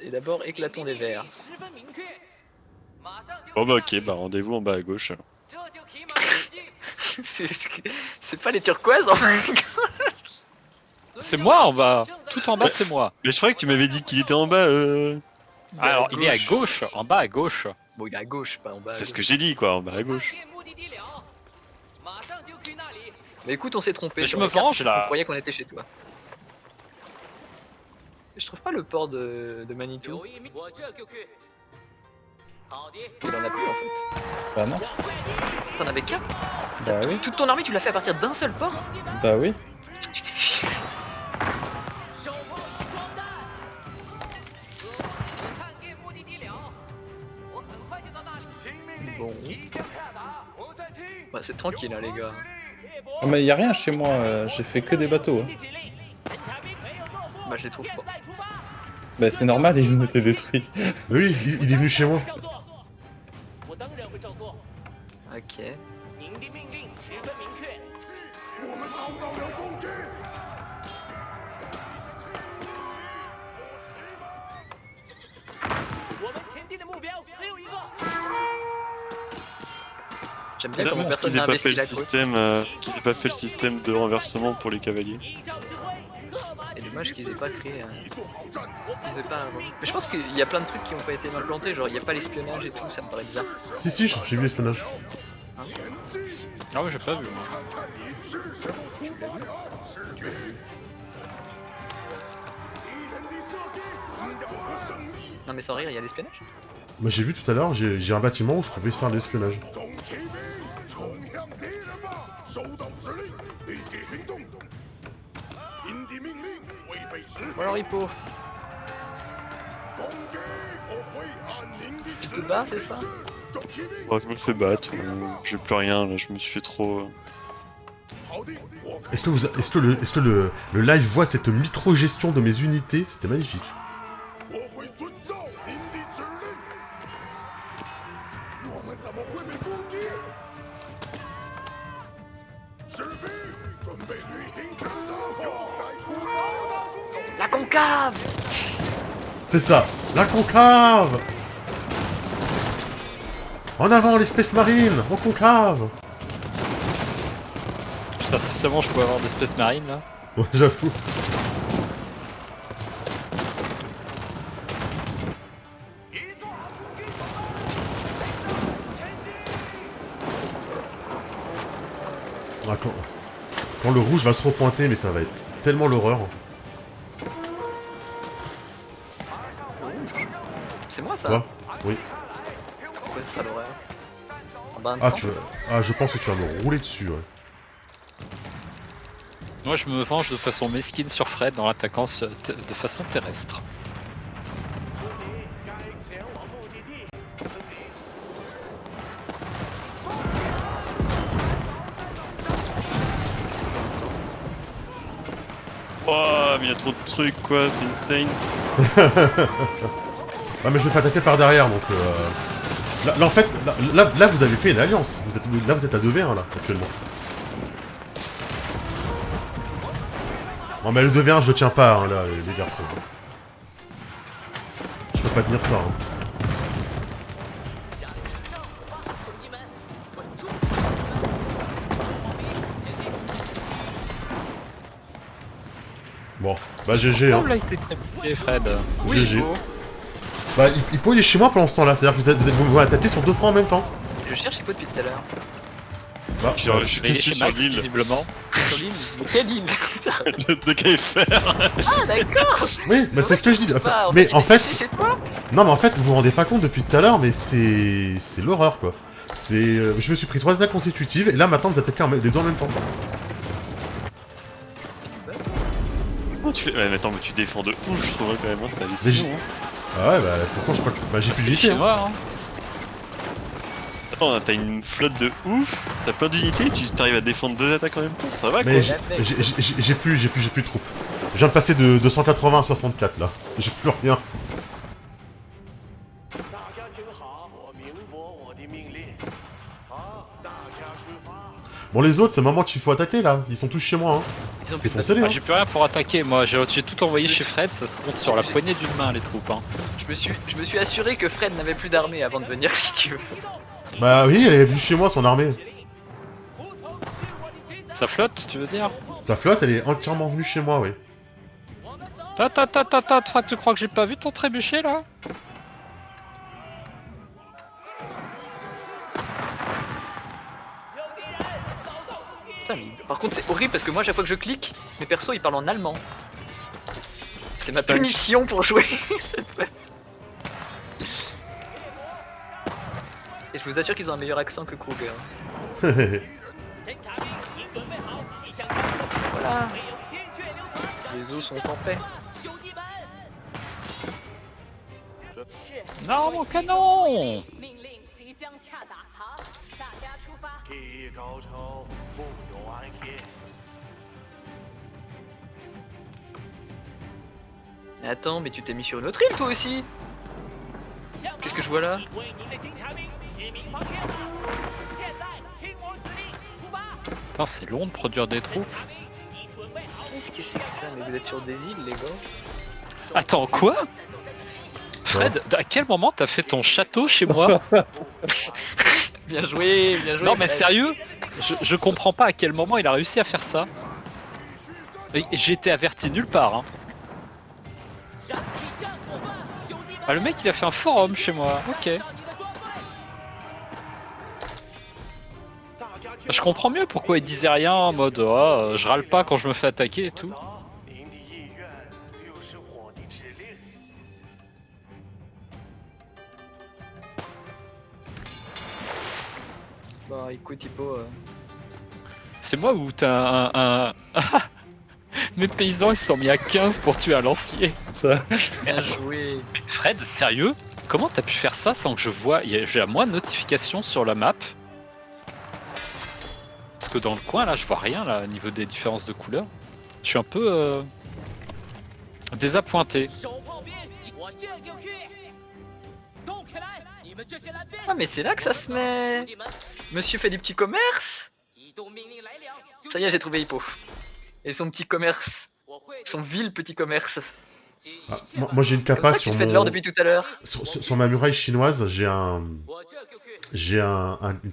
Et d'abord, éclatons les verres. Bon bah ok, bah rendez-vous en bas à gauche. C'est pas les turquoises en fait. C'est moi en bas. Tout en bas c'est moi. Mais je croyais que tu m'avais dit qu'il était en bas. Alors il est à gauche, en bas à gauche. Bon, il est à gauche, pas en bas. à C'est ce que gauche. j'ai dit quoi, en bas à gauche. Mais écoute, on s'est trompé. Mais je sur me la carte, venge, là. On croyait qu'on était chez toi. Je trouve pas le port de Manitou. Il en a plus en fait. Bah non. T'en avais qu'un. Bah oui. Toute ton armée, tu l'as fait à partir d'un seul port. Bah oui. Putain, tu t'es fait. Bon. Bah, c'est tranquille, hein, les gars. Ah, mais y a rien chez moi, j'ai fait que des bateaux. Hein. Bah, je les trouve pas. Bah c'est normal, ils ont été détruits. Mais oui, il est venu chez moi. Ok. J'aime bien comment personne Qu'ils n'a aient pas investi fait le la côte. système, qu'ils aient pas fait le système de renversement pour les cavaliers. Et dommage qu'ils aient pas créé un... Ils aient pas un... Mais je pense qu'il y a plein de trucs qui ont pas été implantés, genre il y a pas l'espionnage et tout, ça me paraît bizarre. Si, j'ai vu l'espionnage. Ah ouais j'ai pas vu moi. Non mais sans rire, il y a l'espionnage. Moi j'ai vu tout à l'heure, j'ai un bâtiment où je pouvais faire de l'espionnage. 冲向敌人吧！收到指令，立即行动。营地命令未被执行。 Bon alors Hippo, 攻击！我会按您的 tu 指 te 令 bats c'est ça? 执行。 Moi je me fais battre, j'ai plus rien là, je me suis fait trop. 好的，我 Est-ce que le live voit cette micro-gestion de mes unités? C'était magnifique. 我会遵照您的指令。我们怎么会被攻击？士兵，准备履行职责，要该出发。 La concave! C'est ça, la conclave! En avant l'espèce marine, en conclave! Putain si seulement je pouvais avoir d'espèces marines là. Ouais, j'avoue. Ah, quand le rouge va se repointer, mais ça va être tellement l'horreur. C'est moi ça. Quoi? Oui. Pourquoi ce sera l'horreur? En bas de Ah, sang. je pense que tu vas me rouler dessus, ouais. Moi, je me venge de façon mesquine sur Fred en l'attaquant de façon terrestre. 请你该前往目的地，村民。 Ouah, mais il y a trop de trucs, quoi, c'est insane. Ah, mais je me fais attaquer par derrière, donc... Là, en fait, là, vous avez fait une alliance. Là, vous êtes à 2v1, là, actuellement. Non, mais le 2v1, je le tiens pas, hein, là, les garçons. Je peux pas tenir ça, hein. Bon, bah GG, hein. Oh, là, il était très piqué, Fred. GG. Hippo. Bah, Hippo, il est chez moi pendant ce temps-là, c'est-à-dire que vous attaquez sur 2 fronts en même temps. Je cherche Hippo depuis tout à l'heure. Bah, Je Mais suis il est sur chez Max, l'île visiblement. Sur l'île. Mais quelle île? de KFR. Ah d'accord. oui, bah c'est ce que je dis. Enfin, Bah, mais il en est fait, caché chez toi. non, mais en fait, vous vous rendez pas compte depuis tout à l'heure, mais c'est l'horreur, quoi. C'est, je me suis pris 3 attaques consécutives, et là, maintenant, vous attaquez les deux en même temps. Comment tu fais? Ouais, mais attends, mais tu défends de ouf, je trouve, quand même, hein, c'est hallucinant. hein. Ah ouais, bah, pourtant, je crois que... Bah, j'ai plus C'est d'unité, hein. chinois, hein. Attends, t'as une flotte de ouf, t'as plein d'unités, tu t'arrives à défendre 2 attaques en même temps, ça va, quoi. Mais j'ai plus de troupes. Je viens de passer de 280 à 64, là. J'ai plus rien. 大家听好，我明播我的命令。好，大家出发。 Bon, les autres, c'est le moment qu'il faut attaquer, là. Ils sont tous chez moi, hein. Ils ont plus de Défoncez-les, Ah, hein. j'ai plus rien pour attaquer, moi. J'ai tout envoyé chez Fred, ça se compte sur la poignée d'une main, les troupes. Hein. Je me suis assuré que Fred n'avait plus d'armée avant de venir si tu veux. Bah oui, elle est venue chez moi, son armée. Ça flotte, tu veux dire? Sa flotte, elle est entièrement venue chez moi, oui. Fred, tu crois que j'ai pas vu ton trébuchet, là? Putain, mais... Par contre c'est horrible parce que moi chaque fois que je clique, mes persos ils parlent en allemand. C'est ma punition pour jouer cette map. Et je vous assure qu'ils ont un meilleur accent que Kruger. Voilà. Les os sont en paix. Non, mon canon! 命令即将下达，好，大家出发。 记忆高超，慕容安歇。 Mais attends, mais tu t'es mis sur une autre île toi aussi. Qu'est-ce que je vois là? Putain, c'est long de produire des troupes. Qu'est-ce que c'est que ça? Mais vous êtes sur des îles les gars? Attends, quoi? Fred, à quel moment t'as fait ton château chez moi? Bien joué, bien joué. Non mais Fred. sérieux, je comprends pas à quel moment il a réussi à faire ça. Et j'ai été averti nulle part. Hein. Ah, le mec il a fait un forum chez moi, ok. Je comprends mieux pourquoi il disait rien en mode oh, je râle pas quand je me fais attaquer et tout. 您的意愿就是我的指令。 Bah écoute Hippo, C'est moi ou t'as un... Mes paysans ils se sont mis à 15 pour tuer un lancier. Ça. bien joué. Fred, sérieux? Comment t'as pu faire ça sans que je vois? J'ai la moindre notification sur la map. Parce que dans le coin là je vois rien là au niveau des différences de couleurs. Je suis un peu désappointé. Ah mais c'est là que ça se met. Monsieur fait du petit commerce. Ça y est, j'ai trouvé Hippo. Et son petit commerce. Son vil petit commerce. Ah, moi j'ai une Comme capa ça que tu sur fais de l'or mon... depuis tout à l'heure. Sur ma muraille chinoise, j'ai une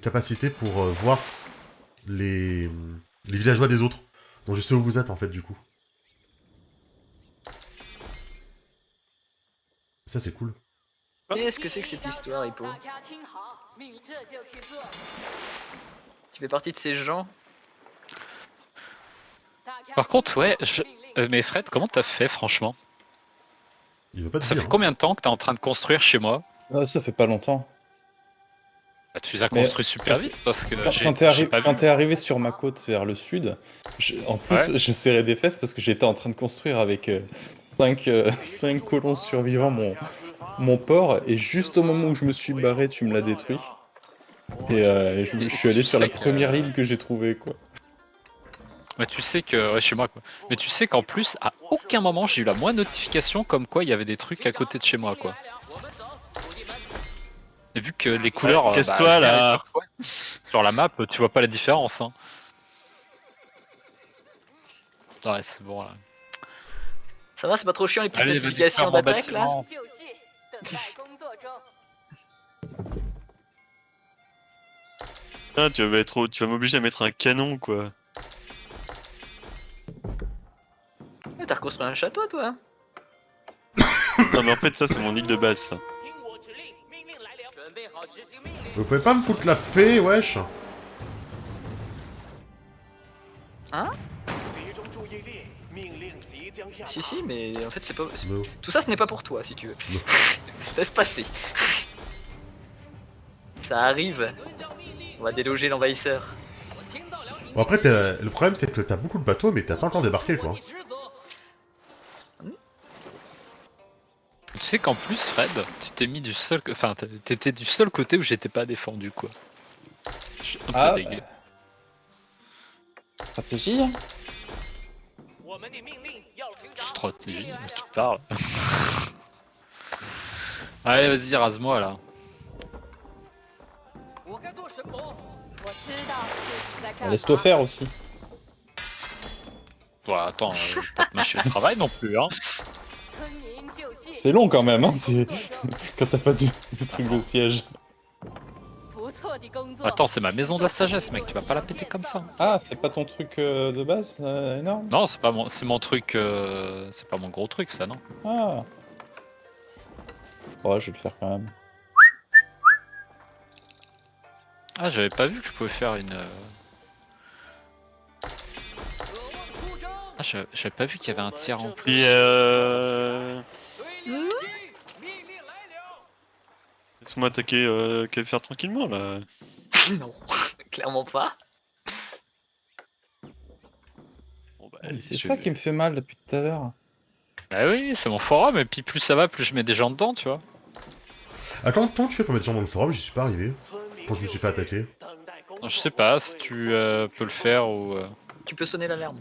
capacité pour voir les villageois des autres. Donc je sais où vous êtes en fait du coup. Ça c'est cool. Qu'est-ce que c'est que cette histoire, Hippo? 大家听好，命这就去做。 Tu fais partie de ces gens Par contre, ouais, mais Fred, comment t'as fait franchement? Il veut pas te Ça dire. fait combien de temps que t'es en train de construire chez moi? Ah, ça fait pas longtemps. Bah, tu les as Mais construits super parce que vite parce que Quand j'ai pas quand vu. t'es arrivé sur ma côte vers le sud, en plus, Ouais. je serrais des fesses parce que j'étais en train de construire avec 5 colons survivants mon port, et juste au moment où je me suis barré, tu me l'as détruit. Et je suis allé Tu sur la sais que, première île que j'ai trouvée, quoi. mais tu sais que, ouais, chez moi quoi. Mais tu sais qu'en plus, à aucun moment j'ai eu la moindre notification comme quoi il y avait des trucs à côté de chez moi quoi. Et vu que les couleurs, Casse-toi vert et là. turquoise, sur la map, tu vois pas la différence. Hein. Ouais, c'est bon là. Ça va, c'est pas trop chiant les petites Allez, vas-y, notifications ferme en d'attaque là? bâtiment. 就绪，等待工作中。 Ah, tu vas m'obliger à mettre un canon, quoi. Mais t'as reconstruit un château toi? Non, mais en fait, ça, c'est mon île de base, ça. 听我指令，命令来了，准备好执行命令。 Vous pouvez pas me foutre la paix, wesh? 集中注意力，命令即将下达。 Si si, mais en fait c'est pas... Non. Tout ça ce n'est pas pour toi si tu veux. Non. Laisse passer. Ça arrive. On va déloger l'envahisseur. Bon, après, le problème, c'est que t'as beaucoup de bateaux, mais t'as pas encore débarqué, quoi. Tu sais qu'en plus, Fred, tu t'es mis du seul, enfin, t'étais du seul côté où j'étais pas défendu quoi. Je suis un peu Ah, dégueu. stratégie, hein. 我们的命令要听到。 Stratégie, tu parles. Allez, vas-y, rase-moi là. 我该做什么？我知道自己在干嘛。 Laisse-toi faire aussi. Bon, attends, pas te mâcher le travail non plus, hein. 村民就绪。 C'est long quand même, hein, 工 c'est 作中 quand t'as pas de truc de siège. 不错的工作。 Attends, c'est ma maison de la sagesse, mec, tu vas pas la péter comme ça. Ah, c'est pas ton truc de base énorme? Non, c'est mon truc, c'est pas mon gros truc, ça, non. Ah. Ouais, je vais le faire quand même. Ah, j'avais pas vu que je pouvais faire une. Ah, j'avais pas vu qu'il y avait un tiers en plus. Et laisse-moi attaquer, faire tranquillement, là. Non, clairement pas. Bon, bah, C'est je ça vais- qui me fait mal depuis tout à l'heure. Bah oui, c'est mon forum, et puis plus ça va, plus je mets des gens dedans, tu vois. Attends, comment tu fais pour mettre des gens dans le forum? J'y suis pas arrivé. 村民 Quand je me suis fait attaquer. 等待工作。 Je sais pas si tu peux le faire ou. Tu peux sonner l'alarme.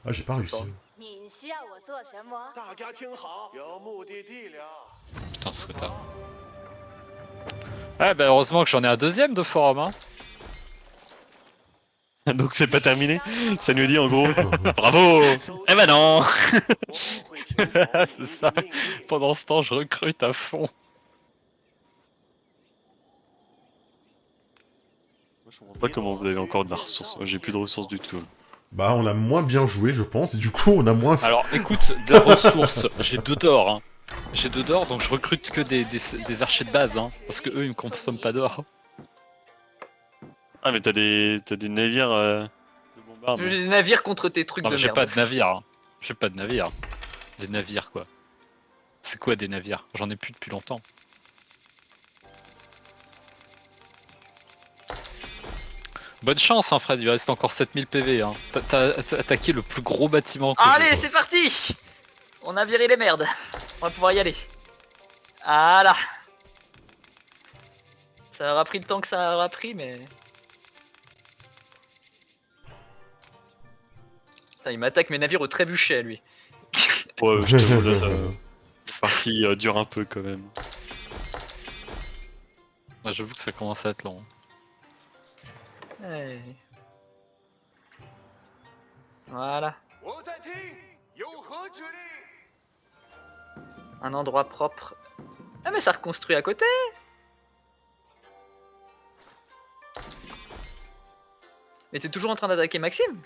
Ah, j'ai pas réussi. 你需要我做什么？大家听好，有目的地了。 Putain, ce retard. Ouais, bah heureusement que j'en ai un deuxième de forum, hein. Donc, c'est pas terminé. Ça nous dit en gros, bravo. Eh ben non. 我会听从你 C'est ça. 的命令。 Pendant ce temps, je recrute à fond. Moi, je comprends pas comment vous avez encore de la ressource. Moi, j'ai plus de ressources du tout. Bah, on a moins bien joué, je pense, et du coup, on a moins... Alors écoute, de la ressource, j'ai 2 d'or, hein. J'ai 2 d'or, donc je recrute que des archers de base, hein. Parce que eux, ils me consomment pas d'or. Ah, mais t'as des navires de bombardement. J'ai des navires contre tes trucs Non, de mais j'ai merde. pas de navire, hein. J'ai pas de navire. Des navires, quoi. C'est quoi des navires? J'en ai plus depuis longtemps. Bonne chance, hein, Fred, il reste encore 7000 PV, hein. T'as attaqué le plus gros bâtiment que Allez, j'ai. c'est parti. On a viré les merdes. On va pouvoir y aller. Voilà. Ça aura pris le temps que ça aura pris, mais... Putain, il m'attaque mes navires au trébuchet, lui. Ouais, je t'avoue, là, ça... la partie dure un peu quand même. Ah, j'avoue que ça commence à être long. Ouais. Voilà. 我在听，有何指令？ Un endroit propre. Ah, mais ça reconstruit à côté. Mais t'es toujours en train d'attaquer Maxime?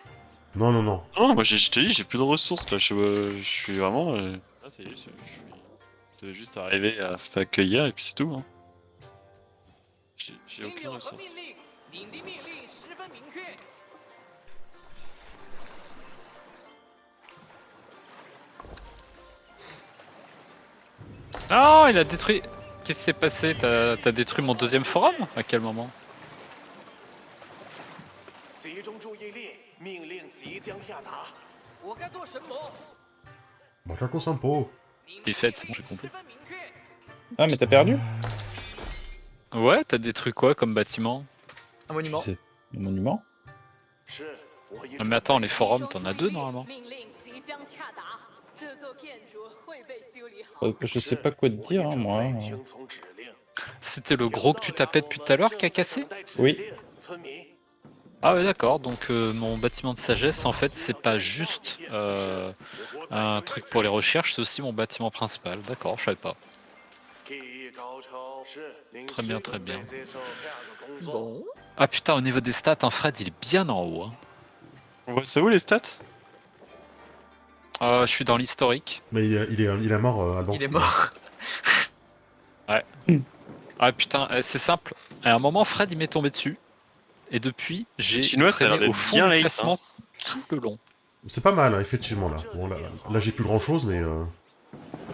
Non, non, non. Non, moi, je te dis, j'ai plus de ressources là. Je suis vraiment. Là, ça y est, vous avez juste arrivé à accueillir et puis c'est tout. Hein. J'ai 您 aucune 有何 ressource. 命令？您的命令十分明确。Non, il a détruit. Qu'est-ce qui s'est passé? T'as détruit mon deuxième forum? À quel moment? 集中注意力，命令即将下达。我该做什么？ Macaco Sampo. Défaite, c'est bon, j'ai compris. 十分明确。 Ah, mais t'as perdu? Ouais, t'as détruit quoi comme bâtiment? Un monument. C'est le monument? 是，我已 Non, mais attends, les forums, t'en as deux normalement. 命令即将下达，这座建筑会被修理好。 Je sais pas quoi te dire, hein, moi. 听从指令。 C'était le gros que tu tapais depuis tout à l'heure qui a cassé? Oui. 村民， Ah ouais, d'accord, donc mon bâtiment de sagesse, en fait, c'est pas juste un truc pour les recherches, c'est aussi mon bâtiment principal. D'accord, je savais pas. 技艺高超。是，您 Très bien, très bien. 接受下个工作。 Bon. Ah putain, au niveau des stats, hein, Fred, il est bien en haut. Hein. On voit ça où les stats? Je suis dans l'historique. Mais il est mort Alban. Il est mort. Ah putain, c'est simple. À un moment, Fred, il m'est tombé dessus. Et depuis, j'ai Chinois, ça a traîné l'air au d'être fond bien du late, classement hein. tout le long. C'est pas mal, hein, effectivement, là. Bon, là j'ai plus grand chose, mais.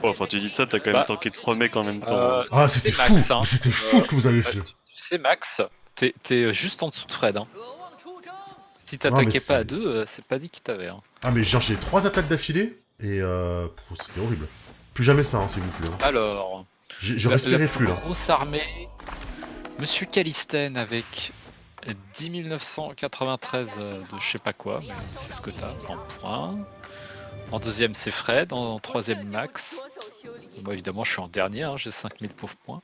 Oh, enfin, tu dis ça, t'as quand même Bah, tanké 3 mecs en même temps. Ah, c'était c'est fou! Max, hein. C'était fou ce que vous avez fait! Tu sais, Max, t'es juste en dessous de Fred. Hein. 渴望出征。 Si mais t'attaquais c'est- pas à deux, c'est pas dit qu'il t'avait. Hein. Ah, mais genre, j'ai 3 attaques d'affilée, et c'était horrible. Plus jamais ça, hein, s'il vous plaît. Hein. Alors, Je la respirais plus plus, là. grosse armée, Monsieur Calisten avec 10 993 de je sais pas quoi, mais c'est ce que t'as en points. En deuxième, c'est Fred. En troisième, Max. 脱手修理。 Moi, évidemment, je suis en dernier, hein, j'ai 5000 pauvres points.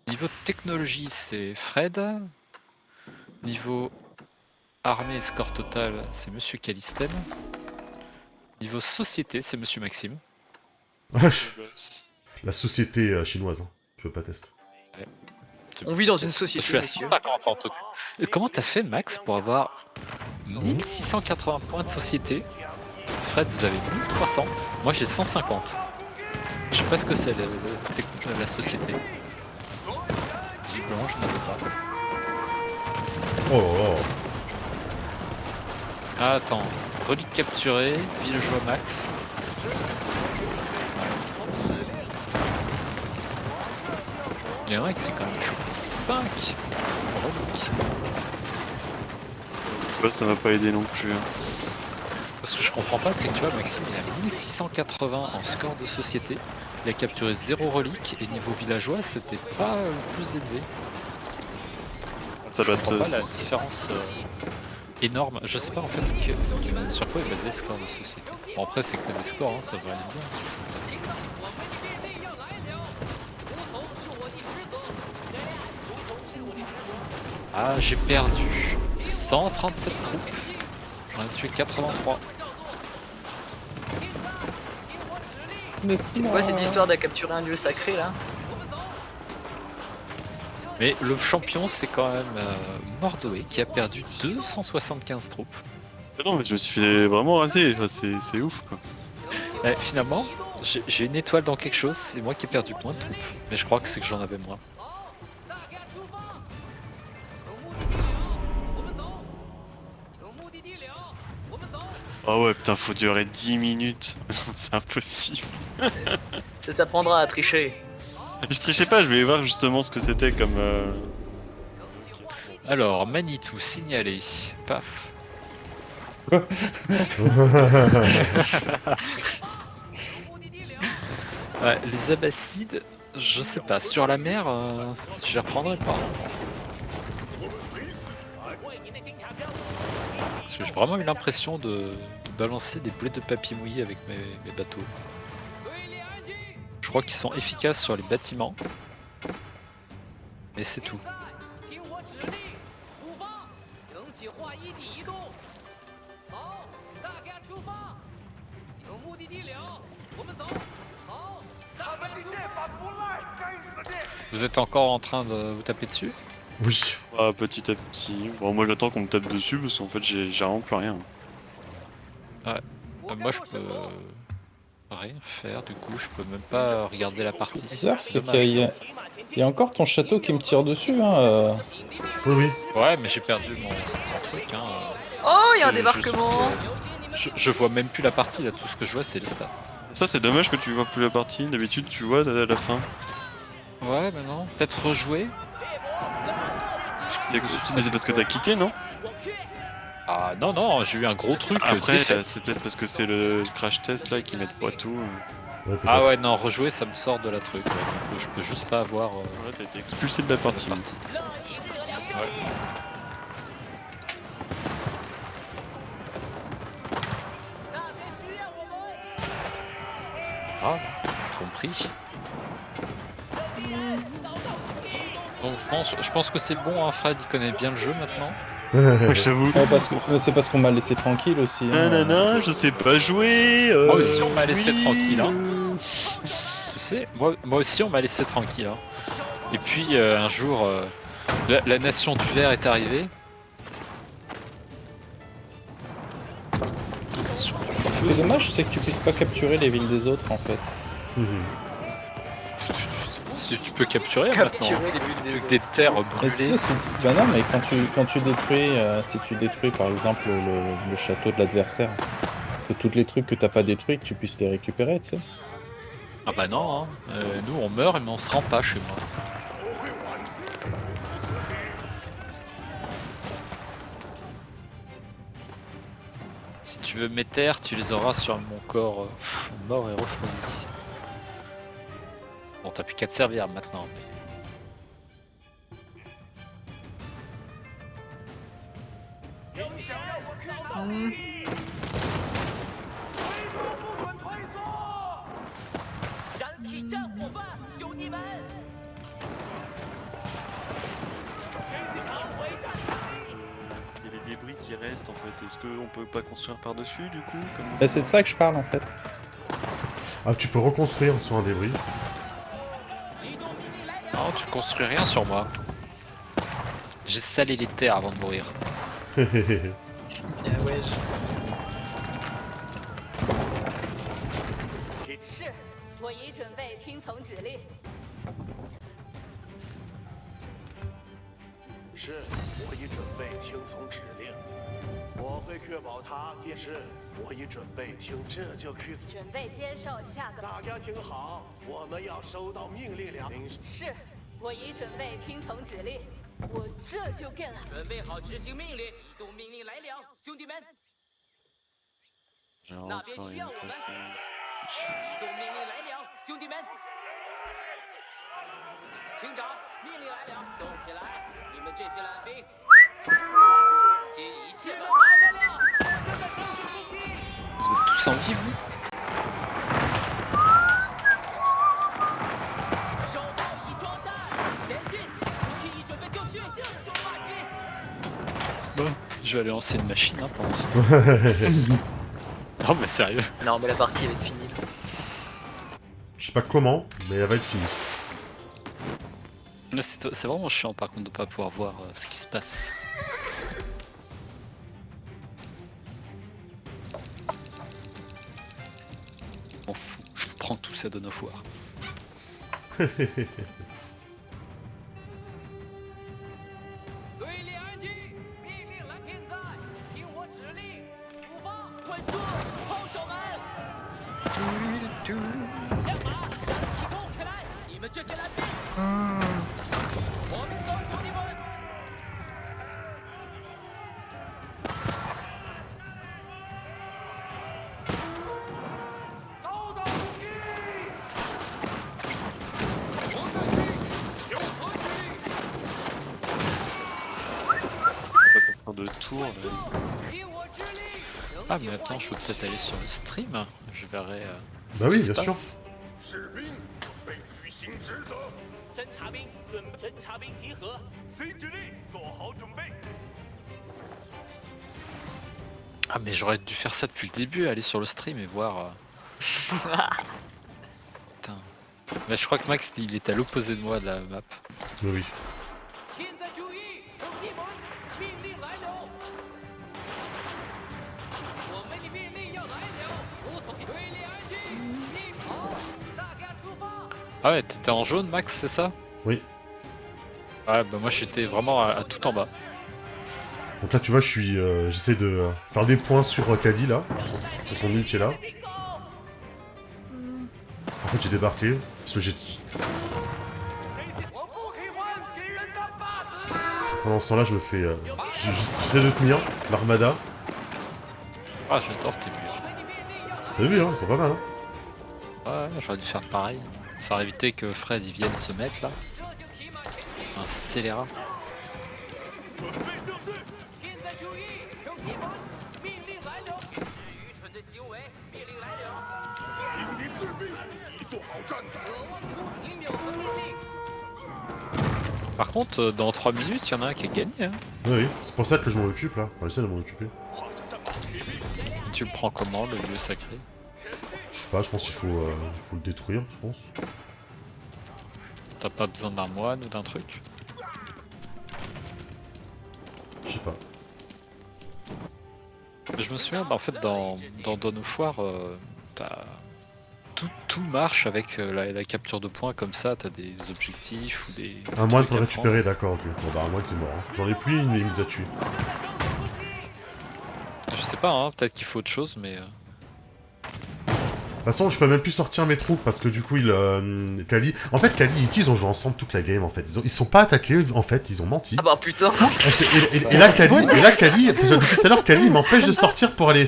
Niveau technologie, c'est Fred. Niveau armée et score total, c'est Monsieur Calisten. Niveau société, c'est Monsieur Maxime. La société chinoise, hein. Tu peux pas tester. On vit dans une Je société. suis à monsieur. 150 en tout. Comment t'as fait, Max, pour avoir 1680 points de société? Fred, vous avez 1300. Moi, j'ai 150. Je sais pas ce que c'est la société. Visiblement, je n'en ai pas. Oh, oh. Ah, attends. Relique capturée, villageois Max. Il y en a qui c'est quand même chaud. 5 reliques. Ouais, ça m'a pas aidé non plus. Hein. Parce que je comprends pas, c'est que tu vois, Maxime il a 1680 en score de société. Il a capturé 0 relique et niveau villageois, c'était pas le plus élevé. Ça doit Je comprends être. pas la différence énorme. Je sais pas en fait sur quoi est basé le score de société. Bon, après, c'est que t'as des scores, hein, ça va aller bien. 听到我们的命令要来了，梧桐是我的职责。 Ah, j'ai perdu 137 troupes. J'en ai tué 83. C'est quoi cette histoire de capturer un lieu sacré là? Mais le champion, c'est quand même Mordoé qui a perdu 275 troupes. Mais non, mais je me suis fait vraiment raser. Enfin, c'est ouf quoi. Et finalement, j'ai une étoile dans quelque chose, c'est moi qui ai perdu moins de troupes. Mais je crois que c'est que j'en avais moins. 大家出发，有目的地了，我们走。有目的地了，我们走。 Ah ouais, putain, faut durer 10 minutes. C'est impossible. Ça t'apprendra à tricher. Je trichais pas, je voulais voir justement ce que c'était comme. Alors, Manitou, signalé. Paf. Ouais, les Abbassides, je sais pas, sur la mer, je les reprendrai pas. Parce que j'ai vraiment eu l'impression de balancer des boulettes de papier mouillé avec mes bateaux. Je crois qu'ils sont efficaces sur les bâtiments. Mais c'est tout. 听我指令，出发，整起划一地移动。好，大家出发，有目的地了，我们走。好，大家出发。 Vous êtes encore en train de vous taper dessus? Oui. Ah, petit à petit. Bon, moi j'attends qu'on me tape dessus parce qu'en fait j'ai vraiment plus rien. Moi je peux rien faire, du coup je peux même pas regarder la partie. Bizarre, c'est Dommage. qu'il y a encore ton château qui me tire dessus. Hein. Oui, oui. Ouais, mais j'ai perdu mon truc. Hein. Oh, il y a un Je- débarquement. je vois même plus la partie là, tout ce que je vois c'est les stats. Ça, c'est dommage que tu vois plus la partie. D'habitude, tu vois à la fin. Ouais, mais non. Peut-être rejouer. Mais c'est parce que t'as quitté, non? Ah non, non, j'ai eu un gros truc. Après, défaite. c'est peut-être parce que c'est le crash test là qui mettent pas tout. Ouais, peut-être. Ah ouais, non, rejouer ça me sort de la truc. Ouais, donc, je peux juste pas avoir Ouais, t'as été expulsé de la la partie. partie. Ouais. Ah, compris. Donc je pense que c'est bon, hein, Fred, il connaît bien le jeu maintenant. Ouais, je t'avoue. Ouais, c'est parce qu'on m'a laissé tranquille aussi. hein. Nanana, je sais pas jouer. Moi aussi, on m'a laissé oui, tranquille, hein. Tu sais, moi aussi on m'a laissé tranquille. Hein. Et puis un jour, la nation du verre est arrivée. Nation du Ce qui est feu. dommage, c'est que tu puisses pas capturer les villes des autres en fait. Mhm. Si tu peux capturer maintenant. Capturer les bulles Plus des que des terres Mais tu brûlées. sais, bah non, mais quand tu détruis, si tu détruis par exemple le château de l'adversaire, que tous les trucs que t'as pas détruits, que tu puisses les récupérer, tu sais. Ah bah non, hein. Nous on meurt mais on se rend pas chez moi. Si tu veux mes terres, tu les auras sur mon corps mort et refroidi. Bon, t'as plus qu'à te servir maintenant. Mais... Il y a les débris qui restent en fait. Est-ce qu'on peut pas construire par-dessus du coup comme Bah, c'est de ça que je parle en fait. Ah, tu peux reconstruire sur un débris. Non, tu construis rien sur moi. J'ai salé les terres avant de mourir. Ah ouais, 是，我已准备听从指令。是，我已准备听从指令。我会确保他电视。我已准备听，这就可以。准备接受下个。大家听好，我们要收到命令了。是，我已准备听从指令。我这就干了。准备好执行命令，移动命令来了，兄弟们！ J'ai Na, enfin bien une sûr, place, on c'est chiant. 移动命令来了，兄弟们！厅长，命令来了，动起来！你们这些懒兵，尽一切办法。 Vous êtes tous en vie, vous? 手炮已装弹，前进！武器已准备就绪，这就发袭！ Bon, je vais aller lancer une machine hein, pendant ce temps. Non mais sérieux. Non, mais la partie va être finie. Là. Je sais pas comment, mais elle va être finie. Là, c'est vraiment chiant par contre de pas pouvoir voir ce qui se passe. M'en fous, je vous prends tous à Dawn of War. 队列安静，命令来现在，听我指令，出发，稳住，炮手们，向马，让启动起来，你们这些蓝兵，我们走，兄弟们。 Pas de tour là. 听我指令。 Ah mais attends, je peux peut-être aller sur le stream. Je verrai. Bah oui, bien sûr. 士兵准备履行职责。侦察兵侦察兵集合。 随指令，做好准备。 Ah mais j'aurais dû faire ça depuis le début, aller sur le stream et voir. Putain. Mais je crois que Max il est à l'opposé de moi de la map. Mais oui. 现在注意，兄弟们，命令来了！我们的命令要来了，服从队列安静，立好，大家出发！ Ah ouais, t'étais en jaune Max, c'est ça? Oui. Ouais, bah moi j'étais vraiment à tout en bas. Donc là, tu vois, je suis, j'essaie de faire des points sur Caddy là, sur son ulti là. j'ai débarqué. Parce que j'ai... 我不喜欢给人当靶子。 Pendant ce temps-là, je me fais... J'essaie de tenir l'armada. Ah, j'adore tes murs. T'as vu, hein, ils sont pas mal, hein. Ouais, j'aurais dû faire pareil. Faire éviter que Fred il vienne se mettre là. Un scélérat. 现在注意，兄弟们，命令来了！愚蠢的行为，命令来了！迎敌士兵，一座好战。渴望出停留的命令。 Par contre, dans 3 minutes, il y en a un qui a gagné. Hein. Oui, c'est pour ça que je m'en occupe, là. Enfin, j'essaie de m'en occuper. Tu le prends comment, le lieu sacré? Je sais pas, je pense qu'il faut le détruire, je pense. T'as pas besoin d'un moine ou d'un truc? Je sais pas. Je me souviens, en fait, dans Dawn of War, tout marche avec la capture de points comme ça, t'as des objectifs ou des... Un moine trucs pour à récupérer, d'accord, ok. Bon bah un moine c'est mort. Hein. J'en ai plus une, mais il nous a tués. prendre. Je sais pas, hein, peut-être qu'il faut autre chose, mais... De toute façon, je peux même plus sortir mes troupes parce que du coup, Kali... En fait, Kali et Iti, ils ont joué ensemble toute la game en fait. Ils sont pas attaqués, en fait, ils ont menti. Ah bah putain. Et là, Kali, parce que depuis tout à l'heure, Kali il m'empêche de sortir pour aller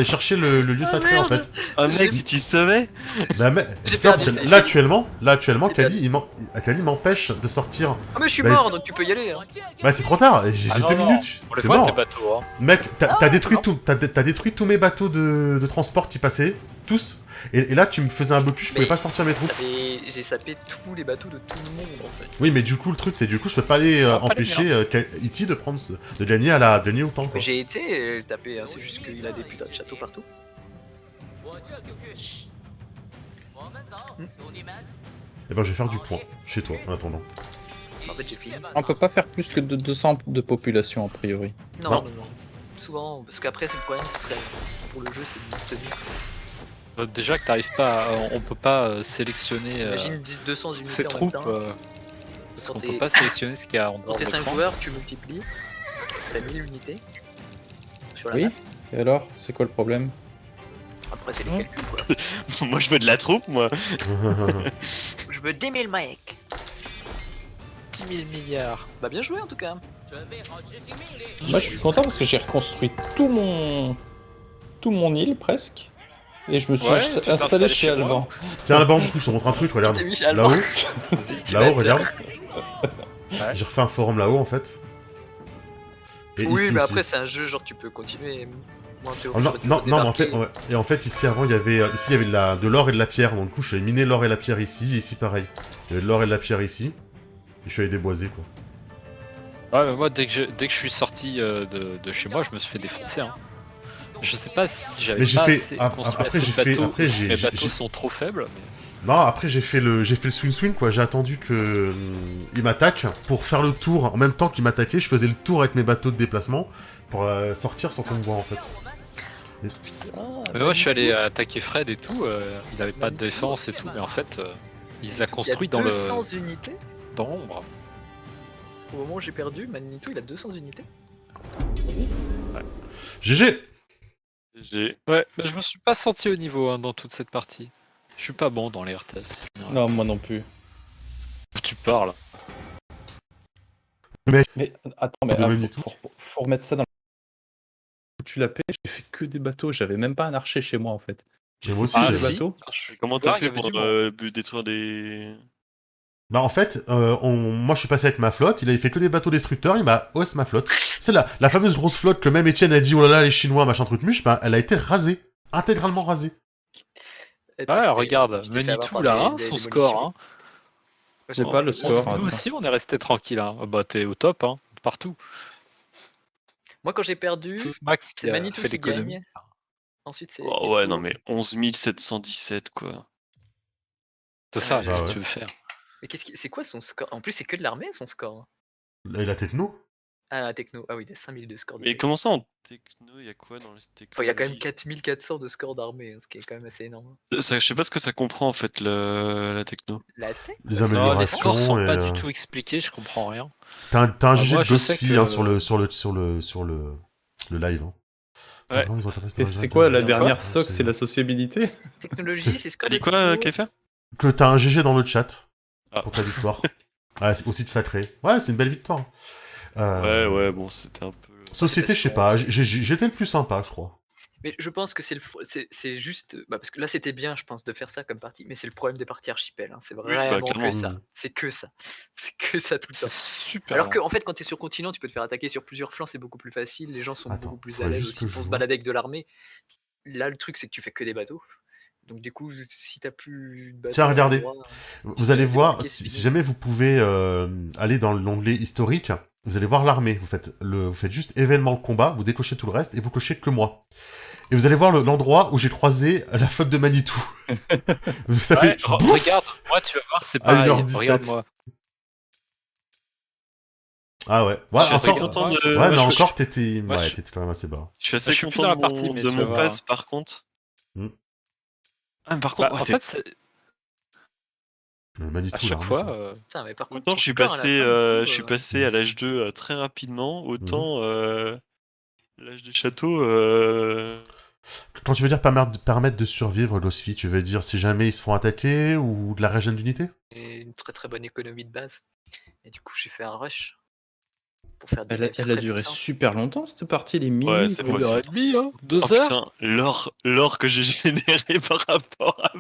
chercher le lieu sacré en fait. Ah mec, si tu savais. Bah, mais, J'ai putain, perdu, parce que c'est- là actuellement, J'ai Kali m'empêche de sortir. Ah mais je suis Bah, mort donc tu peux y aller. Hein. Bah c'est trop tard, j'ai Ah non, 2 non, minutes, on les c'est voit tes mort. bateaux, hein. Mec, t'as détruit non. tout, t'as détruit tous mes bateaux de transport qui passaient, tous. Et là tu me faisais un blocus, je pouvais Mais- pas sortir mes troupes. J'ai sapé tous les bateaux de tout le monde en fait. Oui, mais du coup le truc c'est du coup je peux pas aller Ah, pas les empêcher Iti de prendre de gagner autant quoi. Mais j'ai été tapé, hein, c'est juste qu'il a des putains de châteaux partout. 我这就去。我们走，兄弟们。 Et ben je vais faire du point chez toi en attendant. En fait j'ai fini. On peut pas faire plus que de 200 de population a priori. Non, Non. non, non. Souvent, parce qu'après c'est le problème, ce serait pour le jeu, c'est de tenir. Déjà que t'arrives pas, on peut pas sélectionner Imagine 200 unités ces en troupes, même temps. parce Quand qu'on t'es- peut pas sélectionner ce qu'il y a en Quand dehors t'es de 5 l'écran. joueurs, tu multiplies. T'as 1000 unités. Sur la Oui. map. Et alors, c'est quoi le problème? Après c'est les Hein calculs quoi. Moi je veux de la troupe, moi. Je veux 10 000 mecs. 10 000 milliards. Bah bien joué en tout cas. 准备好执行命令。 Moi je suis content parce que j'ai reconstruit tout mon île presque. Et je me suis Ouais, tu peux installé installer chez chez moi. Alban. Tiens là-bas, du coup je te montre un truc, regarde. Tu t'es mis chez Alban. Là-haut, Tu vas là-haut, être- regarde. J'ai refait un forum là-haut en fait. Et Oui, ici mais aussi. après c'est un jeu genre tu peux continuer. Moi, t'es Oh, non, obligé de non, mais en fait, débarquer. ouais. Et en fait, ici avant, il y avait de l'or et de la pierre. Donc, du coup, je suis allé miner l'or et la pierre ici, et ici pareil. Il y avait de l'or et de la pierre ici. Et je suis allé déboiser, quoi. Ouais, mais moi dès que je suis sorti de chez moi, je me suis fait défoncer. Hein. Je sais pas si j'avais Mais j'ai pas fait- assez construit après, assez j'ai de fait- bateaux, après, ou j'ai- mes j'ai- bateaux sont trop faibles. Mais... Non, après, j'ai fait le swing quoi. J'ai attendu que il m'attaque pour faire le tour. En même temps qu'il m'attaquait, je faisais le tour avec mes bateaux de déplacement pour sortir sans qu'on me voit, en fait. Ah, Mais moi je suis allé attaquer Fred et tout, il avait pas de défense et tout, mais en fait il les a construits il y a dans 200 unités. l'ombre. Au moment où j'ai perdu, Manitou il a 200 unités. GG. Ouais, mais je me suis pas senti au niveau dans toute cette partie. Je suis pas bon dans les RTS. Non, moi non plus. Tu parles. Mais attends, mais De Manitou. faut remettre ça dans tu la paix, j'ai fait que des bateaux, j'avais même pas un archer chez moi en fait. J'ai moi aussi. Ah, j'ai- des si. bateaux. Quand je suis- Comment t'as Ah, il y fait avait pour du monde. détruire des. Bah en fait, moi je suis passé avec ma flotte, il avait fait que des bateaux destructeurs, il m'a OS ma flotte. C'est la fameuse grosse flotte que même Étienne a dit oh là là les Chinois machin truc muche, bah elle a été rasée, intégralement rasée. Et Ouais, je regarde, t'ai fait avoir Manitou par là, des- hein, des son démolitions. score. Hein. J'ai pas le score. Nous attends. aussi on est resté tranquille. Hein. Bah t'es au top, hein, partout. Moi quand j'ai perdu, Sauf Max qui c'est a Manitou fait qui l'économie. gagne. Ensuite c'est. Oh ouais, non mais 11 717 quoi. C'est ça, Ouais, qu'est-ce que ouais. tu veux faire? Mais c'est quoi son score? En plus c'est que de l'armée son score. Et la techno. Ah la techno, ah oui il a 5000 de score. Mais comment ça en techno, il y a quoi dans les techno? Enfin, il y a quand même 4400 de score d'armée, hein, ce qui est quand même assez énorme. Ça, je sais pas ce que ça comprend en fait la techno. La tech Les Non, les améliorations scores sont et, pas du tout expliqués, je comprends rien. T'as un GG moi, de je sais Ghostfy que- hein, sur le live. Hein. Ouais. Vraiment, ils ont capacité Et de c'est réserve quoi de- la Quoi dernière soc, c'est la sociabilité? technologie, c'est score T'as dit de quoi, techno. KFA? que t'as un GG dans le chat Ah. pour ta victoire. Ouais, c'est aussi de sacré. Ouais, c'est une belle victoire. Ouais, bon, c'était un peu... Société, je sais pas, j'étais le plus sympa, je crois. Mais je pense que c'est juste. Parce que là, c'était bien, je pense, de faire ça comme partie, mais c'est le problème des parties archipel. Hein. C'est vraiment clairement. que ça. C'est que ça. C'est que ça tout le C'est temps. super. Alors que, en fait, quand t'es sur continent, tu peux te faire attaquer sur plusieurs flancs, c'est beaucoup plus facile. Les gens sont Attends, beaucoup plus à faudrait l'aise juste aussi que je pour se vois. balader avec de l'armée. Là, le truc, c'est que tu fais que des bateaux. Donc, du coup, si t'as plus de bateaux. Tiens, à regardez. l'endroit, Vous allez voir, débarquer, si c'est jamais vous pouvez aller dans l'onglet historique, vous allez voir l'armée. Vous faites juste événement combat, vous décochez tout le reste et vous cochez que moi. Et vous allez voir l'endroit où j'ai croisé la flotte de Manitou. Ça fait Regarde, moi tu vas voir, c'est à pareil. 1h17. Regarde-moi. Ah ouais. Je suis assez encore... content de... Ouais, moi, mais je- encore, t'étais moi, je- quand même assez bas. Je suis assez Je suis plus content dans de la partie, mais de tu vas mon voir. pass, par contre. Hmm. Ah, mais par Bah, contre, en fait, Manitou, à chaque l'armée, fois, quoi. Putain, mais par contre, autant ton je suis score à la passé, fin, du coup, je suis passé à l'âge 2 très rapidement, autant l'âge des châteaux... Quand tu veux dire permettre de survivre, Losfi, tu veux dire si jamais ils se font attaquer ou de la régène d'unité? et une très très bonne économie de base. Et du coup, j'ai fait un rush pour faire des Elle a navires très duré puissants. super longtemps cette partie, les minuit. Ouais, c'est quoi. possible. 1h30, hein, 2 Oh heures. putain, l'or que j'ai généré par rapport à...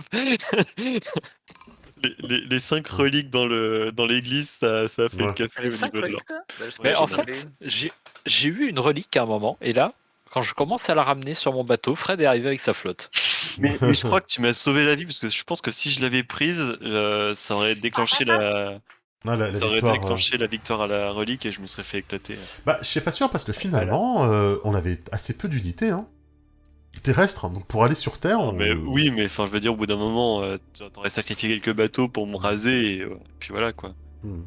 les 5 reliques dans l'église, ça a fait Ouais. le café Les au 5 niveau de l'or. reliques, toi Bah, parce que Mais Ouais, j'en en j'en ai avais fait, une. j'ai vu une relique à un moment, et là, quand je commence à la ramener sur mon bateau, Fred est arrivé avec sa flotte. Mais je crois que tu m'as sauvé la vie, parce que je pense que si je l'avais prise, ça aurait déclenché la... Ah, la Ça aurait victoire. déclenché la victoire à la relique et je me serais fait éclater. Bah, je suis pas sûr parce que finalement, on avait assez peu d'unités, hein. Terrestres, hein. Donc pour aller sur Terre, Non, on... mais oui, mais enfin, je veux dire, au bout d'un moment, t'aurais sacrifié quelques bateaux pour me raser et puis voilà quoi. Hmm.